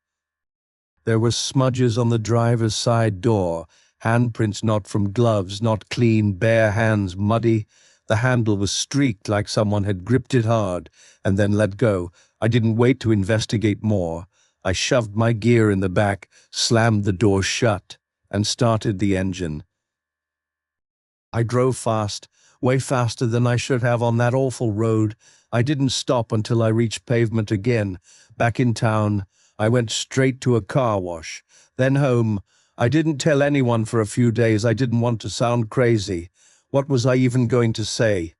There were smudges on the driver's side door, handprints not from gloves, not clean, bare hands, muddy. The handle was streaked like someone had gripped it hard and then let go. I didn't wait to investigate more. I shoved my gear in the back, slammed the door shut, and started the engine. I drove fast, way faster than I should have on that awful road. I didn't stop until I reached pavement again. Back in town, I went straight to a car wash, then home. I didn't tell anyone for a few days. I didn't want to sound crazy. What was I even going to say?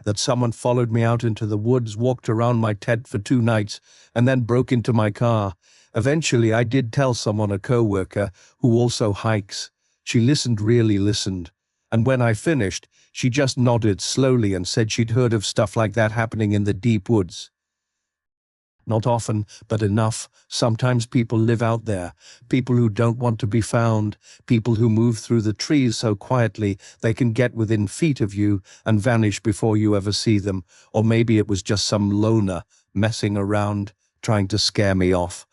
That someone followed me out into the woods, walked around my tent for 2 nights, and then broke into my car. Eventually, I did tell someone, a coworker, who also hikes. She listened, really listened. And when I finished, she just nodded slowly and said she'd heard of stuff like that happening in the deep woods. Not often, but enough. Sometimes people live out there, people who don't want to be found, people who move through the trees so quietly they can get within feet of you and vanish before you ever see them. Or maybe it was just some loner messing around, trying to scare me off.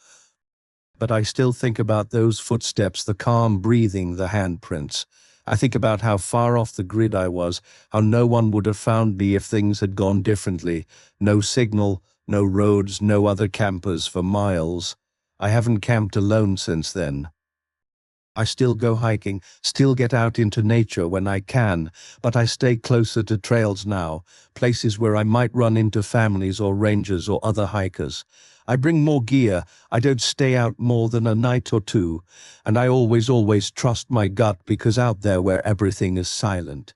But I still think about those footsteps, the calm breathing, the handprints. I think about how far off the grid I was, how no one would have found me if things had gone differently. No signal, no roads, no other campers for miles. I haven't camped alone since then. I still go hiking, still get out into nature when I can, but I stay closer to trails now, places where I might run into families or rangers or other hikers. I bring more gear, I don't stay out more than a night or two, and I always trust my gut, because out there where everything is silent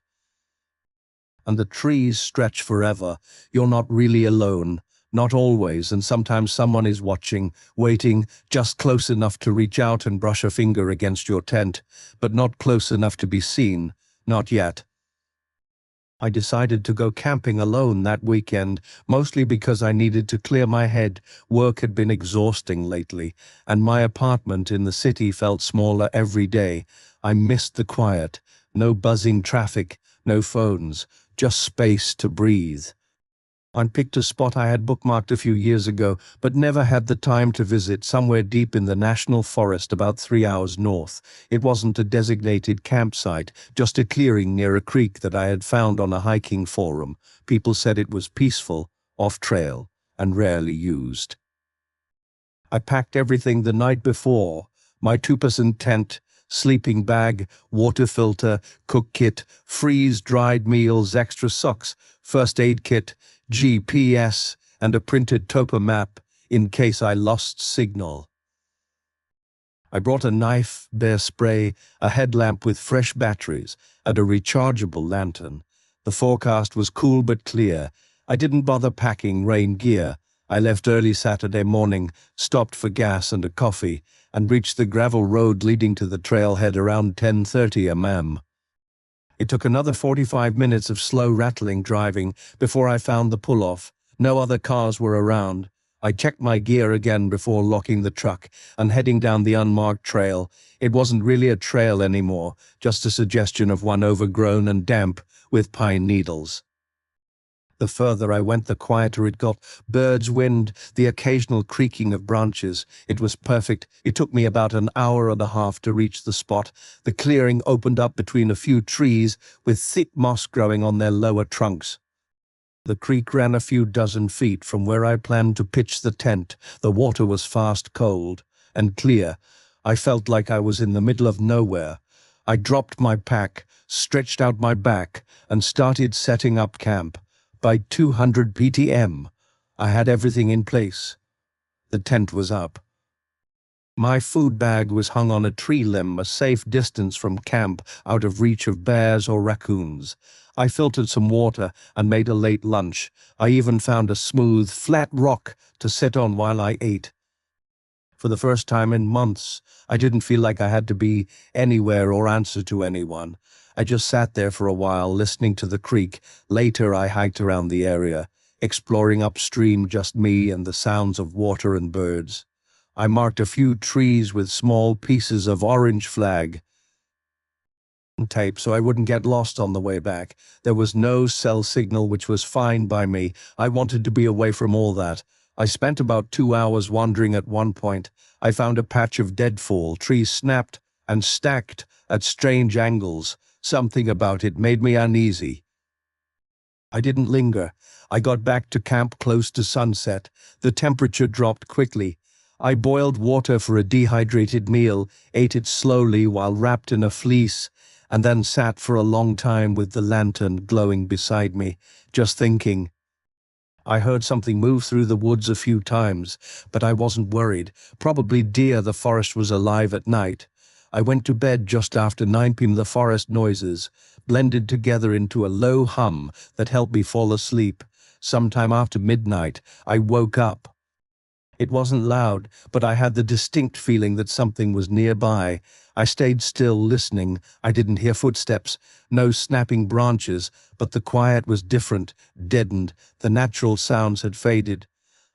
and the trees stretch forever, you're not really alone. Not always, and sometimes someone is watching, waiting, just close enough to reach out and brush a finger against your tent, but not close enough to be seen. Not yet. I decided to go camping alone that weekend, mostly because I needed to clear my head. Work had been exhausting lately, and my apartment in the city felt smaller every day. I missed the quiet. No buzzing traffic, no phones, just space to breathe. I picked a spot I had bookmarked a few years ago, but never had the time to visit, somewhere deep in the national forest about 3 hours north. It wasn't a designated campsite, just a clearing near a creek that I had found on a hiking forum. People said it was peaceful, off-trail, and rarely used. I packed everything the night before: my 2% tent, sleeping bag, water filter, cook kit, freeze-dried meals, extra socks, first aid kit, GPS, and a printed topo map in case I lost signal. I brought a knife, bear spray, a headlamp with fresh batteries, and a rechargeable lantern. The forecast was cool but clear. I didn't bother packing rain gear. I left early Saturday morning, stopped for gas and a coffee, and reached the gravel road leading to the trailhead around 10:30 am. It took another 45 minutes of slow rattling driving before I found the pull-off. No other cars were around. I checked my gear again before locking the truck and heading down the unmarked trail. It wasn't really a trail anymore, just a suggestion of one overgrown and damp with pine needles. The further I went, the quieter it got. Birds, wind, the occasional creaking of branches. It was perfect. It took me about an hour and a half to reach the spot. The clearing opened up between a few trees with thick moss growing on their lower trunks. The creek ran a few dozen feet from where I planned to pitch the tent. The water was fast, cold, and clear. I felt like I was in the middle of nowhere. I dropped my pack, stretched out my back, and started setting up camp. By 200 p.m., I had everything in place. The tent was up. My food bag was hung on a tree limb, a safe distance from camp, out of reach of bears or raccoons. I filtered some water and made a late lunch. I even found a smooth, flat rock to sit on while I ate. For the first time in months, I didn't feel like I had to be anywhere or answer to anyone. I just sat there for a while, listening to the creek. Later, I hiked around the area, exploring upstream, just me and the sounds of water and birds. I marked a few trees with small pieces of orange flag tape so I wouldn't get lost on the way back. There was no cell signal, which was fine by me. I wanted to be away from all that. I spent about 2 hours wandering. At one point, I found a patch of deadfall, trees snapped and stacked at strange angles. Something about it made me uneasy. I didn't linger. I got back to camp close to sunset. The temperature dropped quickly. I boiled water for a dehydrated meal, ate it slowly while wrapped in a fleece, and then sat for a long time with the lantern glowing beside me, just thinking. I heard something move through the woods a few times, but I wasn't worried. Probably deer. The forest was alive at night. I went to bed just after 9 p.m. The forest noises blended together into a low hum that helped me fall asleep. Sometime after midnight, I woke up. It wasn't loud, but I had the distinct feeling that something was nearby. I stayed still, listening. I didn't hear footsteps, no snapping branches, but the quiet was different, deadened. The natural sounds had faded.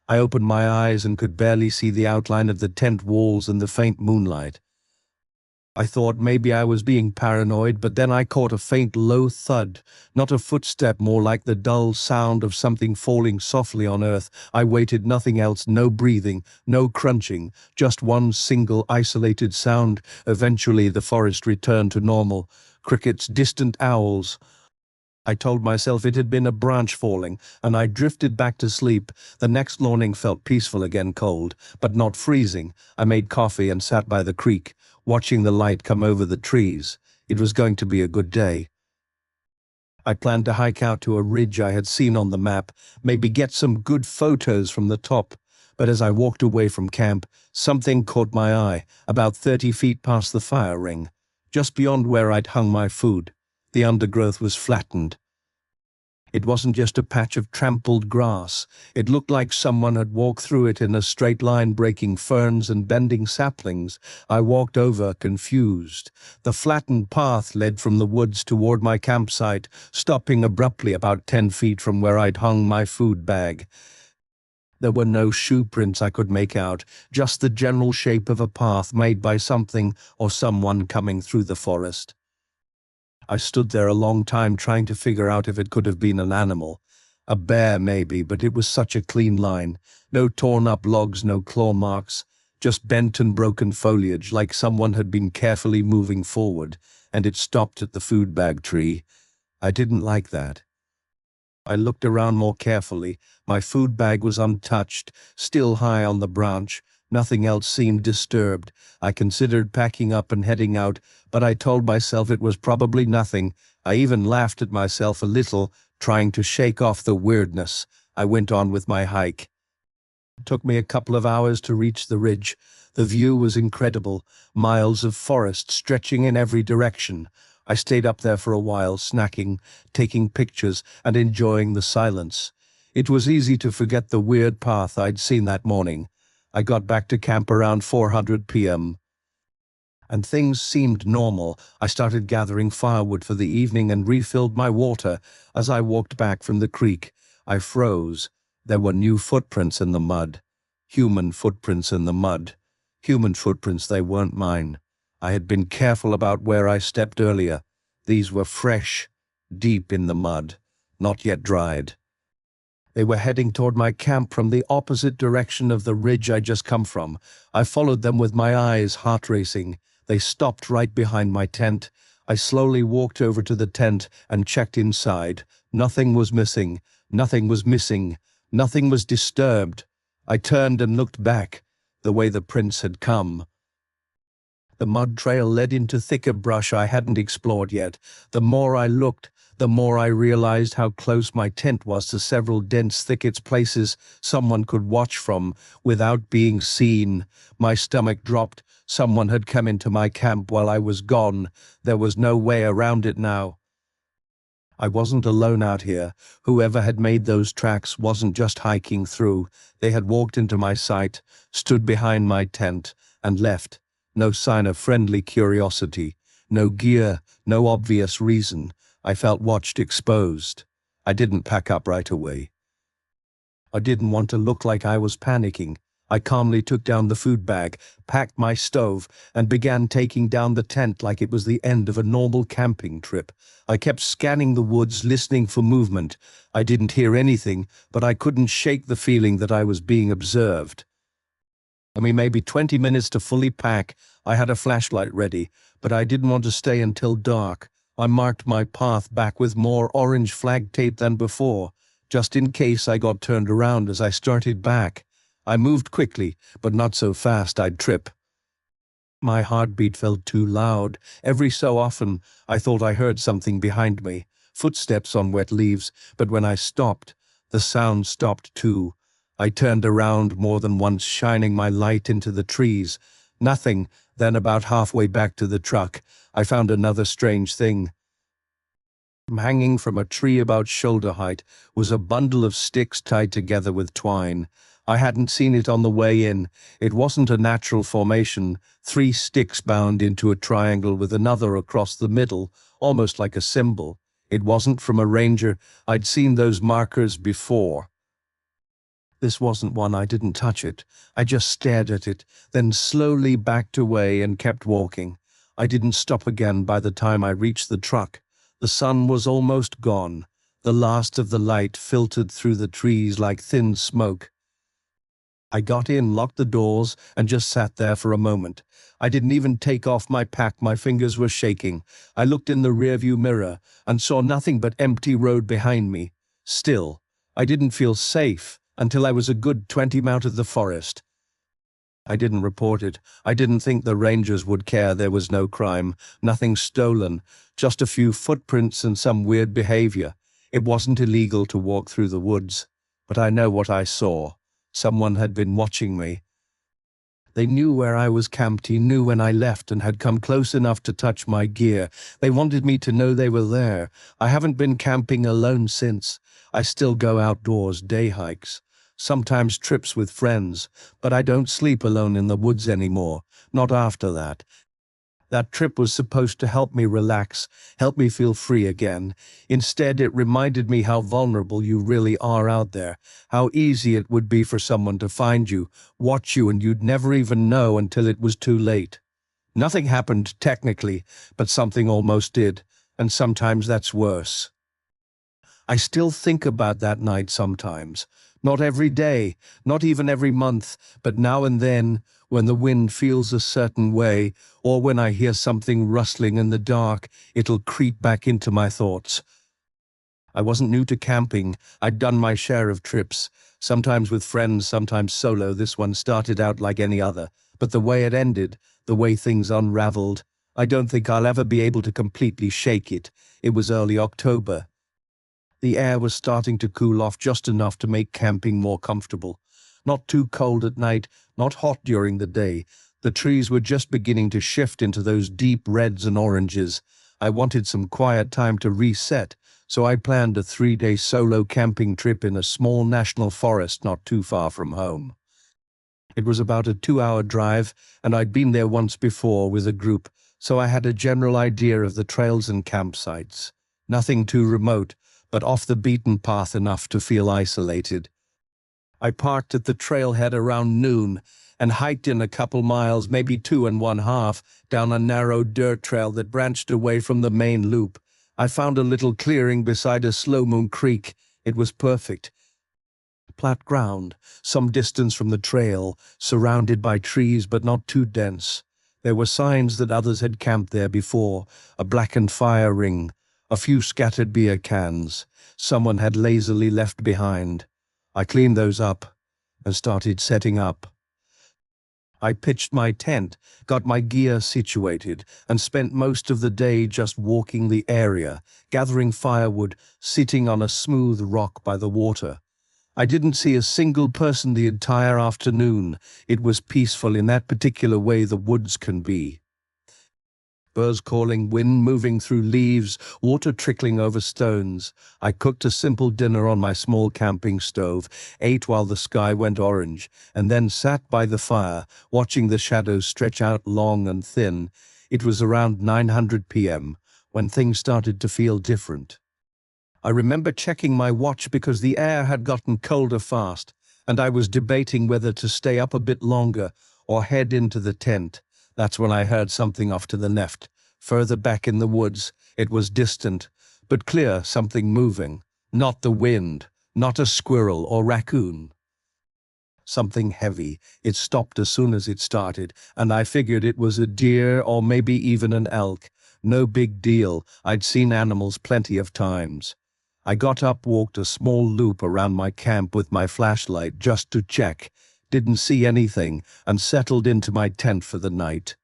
I opened my eyes and could barely see the outline of the tent walls in the faint moonlight. I thought maybe I was being paranoid, but then I caught a faint low thud, not a footstep, more like the dull sound of something falling softly on earth. I waited, nothing else, no breathing, no crunching, just one single isolated sound. Eventually the forest returned to normal. Crickets, distant owls. I told myself it had been a branch falling, and I drifted back to sleep. The next morning felt peaceful again, cold, but not freezing. I made coffee and sat by the creek, watching the light come over the trees. It was going to be a good day. I planned to hike out to a ridge I had seen on the map, maybe get some good photos from the top. But as I walked away from camp, something caught my eye, about 30 feet past the fire ring, just beyond where I'd hung my food. The undergrowth was flattened. It wasn't just a patch of trampled grass. It looked like someone had walked through it in a straight line, breaking ferns and bending saplings. I walked over, confused. The flattened path led from the woods toward my campsite, stopping abruptly about 10 feet from where I'd hung my food bag. There were no shoe prints I could make out, just the general shape of a path made by something or someone coming through the forest. I stood there a long time trying to figure out if it could have been an animal. A bear, maybe, but it was such a clean line. No torn-up logs, no claw marks, just bent and broken foliage, like someone had been carefully moving forward, and it stopped at the food bag tree. I didn't like that. I looked around more carefully. My food bag was untouched, still high on the branch. Nothing else seemed disturbed. I considered packing up and heading out, but I told myself it was probably nothing. I even laughed at myself a little, trying to shake off the weirdness. I went on with my hike. It took me a couple of hours to reach the ridge. The view was incredible, miles of forest stretching in every direction. I stayed up there for a while, snacking, taking pictures, and enjoying the silence. It was easy to forget the weird path I'd seen that morning. I got back to camp around 4:00 p.m. and things seemed normal. I started gathering firewood for the evening and refilled my water. As I walked back from the creek, I froze. There were new footprints in the mud. Human footprints in the mud. Human footprints, they weren't mine. I had been careful about where I stepped earlier. These were fresh, deep in the mud, not yet dried. They were heading toward my camp from the opposite direction of the ridge I'd just come from. I followed them with my eyes, heart racing. They stopped right behind my tent. I slowly walked over to the tent and checked inside. Nothing was missing. Nothing was missing. Nothing was disturbed. I turned and looked back, the way the prints had come. The mud trail led into thicker brush I hadn't explored yet. The more I looked, the more I realized how close my tent was to several dense thickets, places someone could watch from without being seen. My stomach dropped. Someone had come into my camp while I was gone. There was no way around it now. I wasn't alone out here. Whoever had made those tracks wasn't just hiking through. They had walked into my sight, stood behind my tent, and left. No sign of friendly curiosity. No gear, no obvious reason. I felt watched, exposed. I didn't pack up right away. I didn't want to look like I was panicking. I calmly took down the food bag, packed my stove, and began taking down the tent like it was the end of a normal camping trip. I kept scanning the woods, listening for movement. I didn't hear anything, but I couldn't shake the feeling that I was being observed. Maybe 20 minutes to fully pack. I had a flashlight ready, but I didn't want to stay until dark. I marked my path back with more orange flag tape than before, just in case I got turned around as I started back. I moved quickly, but not so fast I'd trip. My heartbeat felt too loud. Every so often, I thought I heard something behind me, footsteps on wet leaves, but when I stopped, the sound stopped too. I turned around more than once, shining my light into the trees. Nothing. Then about halfway back to the truck, I found another strange thing. Hanging from a tree about shoulder height was a bundle of sticks tied together with twine. I hadn't seen it on the way in. It wasn't a natural formation, 3 sticks bound into a triangle with another across the middle, almost like a symbol. It wasn't from a ranger. I'd seen those markers before. This wasn't one. I didn't touch it. I just stared at it, then slowly backed away and kept walking. I didn't stop again by the time I reached the truck. The sun was almost gone. The last of the light filtered through the trees like thin smoke. I got in, locked the doors, and just sat there for a moment. I didn't even take off my pack. My fingers were shaking. I looked in the rearview mirror and saw nothing but empty road behind me. Still, I didn't feel safe until I was a good 20 miles out of the forest. I didn't report it. I didn't think the rangers would care. There was no crime, nothing stolen, just a few footprints and some weird behavior. It wasn't illegal to walk through the woods, but I know what I saw. Someone had been watching me. They knew where I was camped, knew when I left, and had come close enough to touch my gear. They wanted me to know they were there. I haven't been camping alone since. I still go outdoors, day hikes, sometimes trips with friends, but I don't sleep alone in the woods anymore, not after that. That trip was supposed to help me relax, help me feel free again. Instead, it reminded me how vulnerable you really are out there, how easy it would be for someone to find you, watch you, and you'd never even know until it was too late. Nothing happened technically, but something almost did, and sometimes that's worse. I still think about that night sometimes. Not every day, not even every month, but now and then, when the wind feels a certain way, or when I hear something rustling in the dark, it'll creep back into my thoughts. I wasn't new to camping. I'd done my share of trips, sometimes with friends, sometimes solo. This one started out like any other, but the way it ended, the way things unraveled, I don't think I'll ever be able to completely shake it. It was early October. The air was starting to cool off just enough to make camping more comfortable. Not too cold at night, not hot during the day. The trees were just beginning to shift into those deep reds and oranges. I wanted some quiet time to reset, so I planned a 3-day solo camping trip in a small national forest not too far from home. It was about a 2-hour drive, and I'd been there once before with a group, so I had a general idea of the trails and campsites. Nothing too remote, but off the beaten path enough to feel isolated. I parked at the trailhead around noon and hiked in a couple miles, maybe 2.5, down a narrow dirt trail that branched away from the main loop. I found a little clearing beside a slow moon creek. It was perfect. Flat ground, some distance from the trail, surrounded by trees but not too dense. There were signs that others had camped there before, a blackened fire ring, a few scattered beer cans someone had lazily left behind. I cleaned those up and started setting up. I pitched my tent, got my gear situated, and spent most of the day just walking the area, gathering firewood, sitting on a smooth rock by the water. I didn't see a single person the entire afternoon. It was peaceful in that particular way the woods can be. Birds calling, wind moving through leaves, water trickling over stones. I cooked a simple dinner on my small camping stove, ate while the sky went orange, and then sat by the fire, watching the shadows stretch out long and thin. It was around 9:00 p.m. when things started to feel different. I remember checking my watch because the air had gotten colder fast, and I was debating whether to stay up a bit longer or head into the tent. That's when I heard something off to the left, further back in the woods. It was distant, but clear, something moving. Not the wind, not a squirrel or raccoon. Something heavy. It stopped as soon as it started, and I figured it was a deer or maybe even an elk. No big deal, I'd seen animals plenty of times. I got up, walked a small loop around my camp with my flashlight just to check, didn't see anything, and settled into my tent for the night.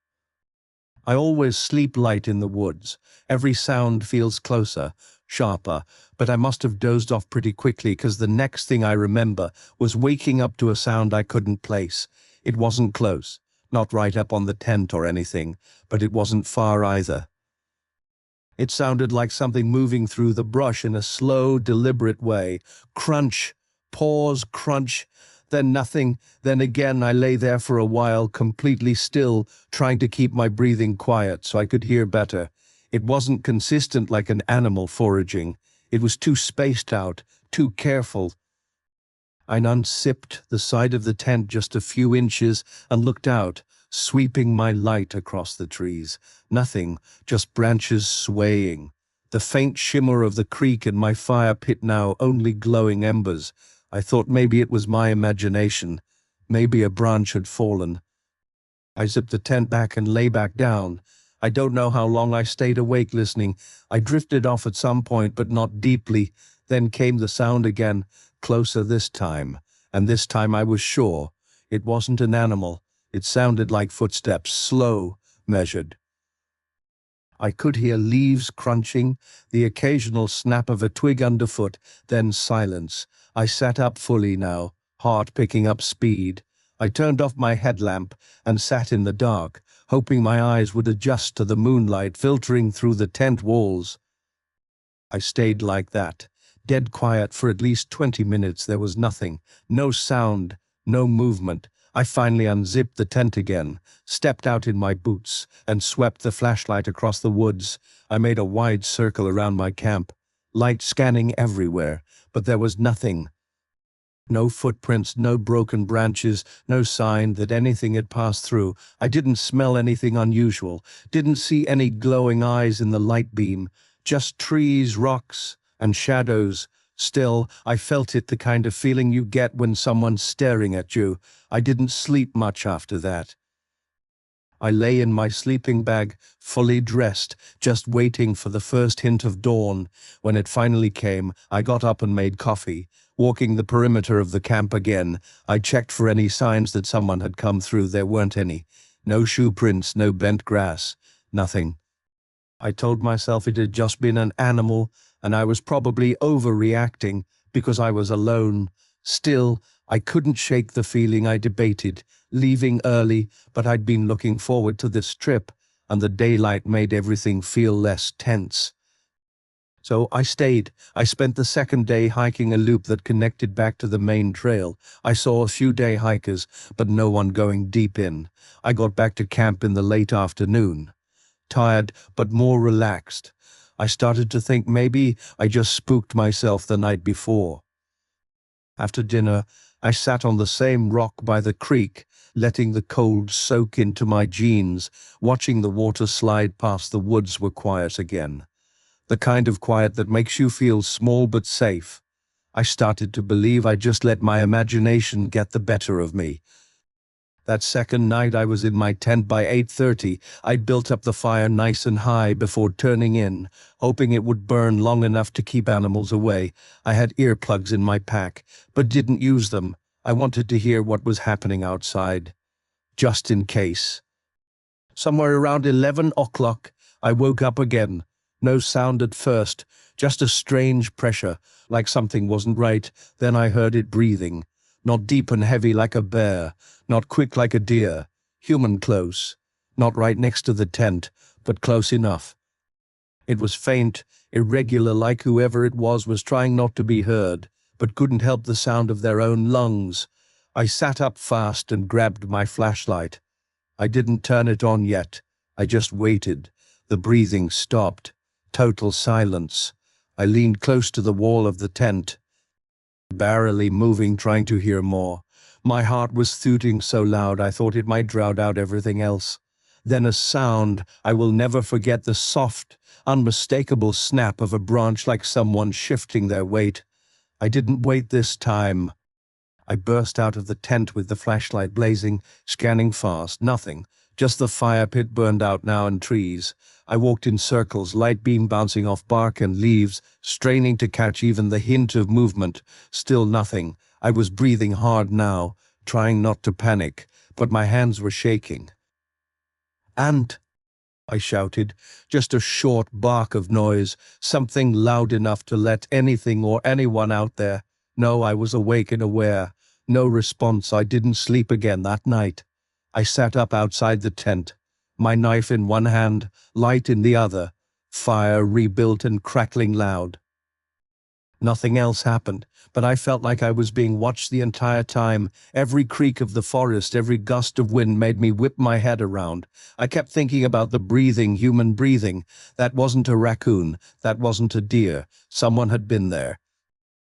I always sleep light in the woods. Every sound feels closer, sharper, but I must have dozed off pretty quickly because the next thing I remember was waking up to a sound I couldn't place. It wasn't close, not right up on the tent or anything, but it wasn't far either. It sounded like something moving through the brush in a slow, deliberate way. Crunch, pause, crunch, then nothing. Then again I lay there for a while, completely still, trying to keep my breathing quiet so I could hear better. It wasn't consistent like an animal foraging. It was too spaced out, too careful. I unzipped the side of the tent just a few inches and looked out, sweeping my light across the trees. Nothing, just branches swaying. The faint shimmer of the creek in my fire pit now only glowing embers. I thought maybe it was my imagination. Maybe a branch had fallen. I zipped the tent back and lay back down. I don't know how long I stayed awake listening. I drifted off at some point, but not deeply. Then came the sound again, closer this time. And this time I was sure. It wasn't an animal. It sounded like footsteps, slow, measured. I could hear leaves crunching, the occasional snap of a twig underfoot, then silence. I sat up fully now, heart picking up speed. I turned off my headlamp and sat in the dark, hoping my eyes would adjust to the moonlight filtering through the tent walls. I stayed like that, dead quiet for at least 20 minutes. There was nothing, no sound, no movement. I finally unzipped the tent again, stepped out in my boots, and swept the flashlight across the woods. I made a wide circle around my camp, light scanning everywhere, but there was nothing. No footprints, no broken branches, no sign that anything had passed through. I didn't smell anything unusual, didn't see any glowing eyes in the light beam, just trees, rocks, and shadows. Still, I felt it, the kind of feeling you get when someone's staring at you. I didn't sleep much after that. I lay in my sleeping bag, fully dressed, just waiting for the first hint of dawn. When it finally came, I got up and made coffee. Walking the perimeter of the camp again, I checked for any signs that someone had come through. There weren't any. No shoe prints, no bent grass, nothing. I told myself it had just been an animal, and I was probably overreacting because I was alone. Still, I couldn't shake the feeling. I debated leaving early, but I'd been looking forward to this trip, and the daylight made everything feel less tense. So I stayed. I spent the second day hiking a loop that connected back to the main trail. I saw a few day hikers, but no one going deep in. I got back to camp in the late afternoon, tired but more relaxed. I started to think maybe I just spooked myself the night before. After dinner, I sat on the same rock by the creek, letting the cold soak into my jeans. Watching the water slide past the woods were quiet again. The kind of quiet that makes you feel small but safe. I started to believe I just let my imagination get the better of me. That second night I was in my tent by 8:30. I built up the fire nice and high before turning in, hoping it would burn long enough to keep animals away. I had earplugs in my pack, but didn't use them. I wanted to hear what was happening outside, just in case. Somewhere around 11 o'clock, I woke up again. No sound at first, just a strange pressure, like something wasn't right. Then I heard it breathing. Not deep and heavy like a bear, not quick like a deer, human close. Not right next to the tent, but close enough. It was faint, irregular, like whoever it was trying not to be heard, but couldn't help the sound of their own lungs. I sat up fast and grabbed my flashlight. I didn't turn it on yet. I just waited. The breathing stopped. Total silence. I leaned close to the wall of the tent, barely moving, trying to hear more. My heart was thudding so loud I thought it might drown out everything else. Then a sound I will never forget, the soft, unmistakable snap of a branch, like someone shifting their weight. I didn't wait this time. I burst out of the tent with the flashlight blazing, scanning fast. Nothing. Just the fire pit burned out now and trees. I walked in circles, light beam bouncing off bark and leaves, straining to catch even the hint of movement. Still nothing. I was breathing hard now, trying not to panic, but my hands were shaking. "Ant!" I shouted, just a short bark of noise, something loud enough to let anything or anyone out there. No, I was awake and aware. No response. I didn't sleep again that night. I sat up outside the tent, my knife in one hand, light in the other, fire rebuilt and crackling loud. Nothing else happened, but I felt like I was being watched the entire time. Every creak of the forest, every gust of wind made me whip my head around. I kept thinking about the breathing, human breathing. That wasn't a raccoon. That wasn't a deer. Someone had been there.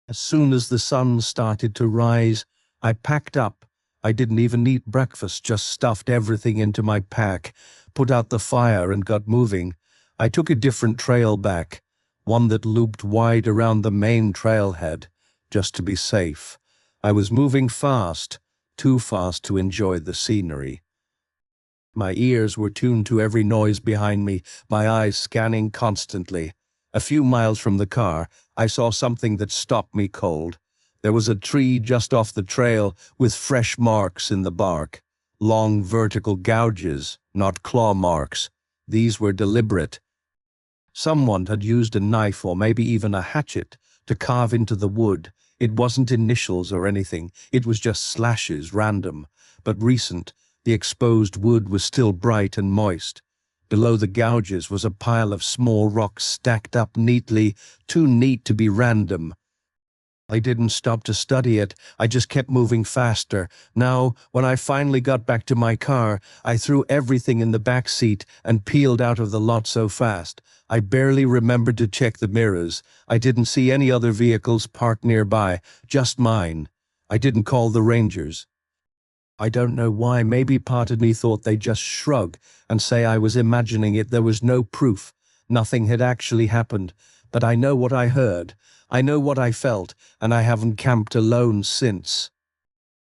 As soon as the sun started to rise, I packed up. I didn't even eat breakfast, just stuffed everything into my pack, put out the fire and got moving. I took a different trail back, one that looped wide around the main trailhead, just to be safe. I was moving fast, too fast to enjoy the scenery. My ears were tuned to every noise behind me, my eyes scanning constantly. A few miles from the car, I saw something that stopped me cold. There was a tree just off the trail with fresh marks in the bark. Long vertical gouges, not claw marks. These were deliberate. Someone had used a knife or maybe even a hatchet to carve into the wood. It wasn't initials or anything, it was just slashes, random, but recent. The exposed wood was still bright and moist. Below the gouges was a pile of small rocks stacked up neatly, too neat to be random. I didn't stop to study it, I just kept moving faster. Now, when I finally got back to my car, I threw everything in the back seat and peeled out of the lot so fast. I barely remembered to check the mirrors. I didn't see any other vehicles parked nearby, just mine. I didn't call the rangers. I don't know why, maybe part of me thought they'd just shrug and say I was imagining it. There was no proof. Nothing had actually happened. But I know what I heard. I know what I felt, and I haven't camped alone since.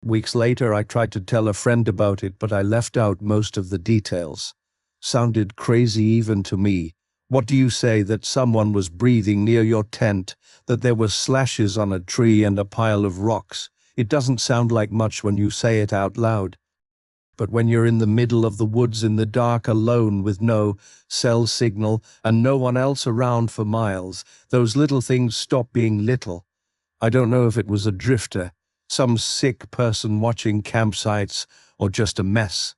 Weeks later, I tried to tell a friend about it, but I left out most of the details. Sounded crazy even to me. What do you say that someone was breathing near your tent, that there were slashes on a tree and a pile of rocks? It doesn't sound like much when you say it out loud. But when you're in the middle of the woods in the dark alone with no cell signal and no one else around for miles, those little things stop being little. I don't know if it was a drifter, some sick person watching campsites, or just a mess.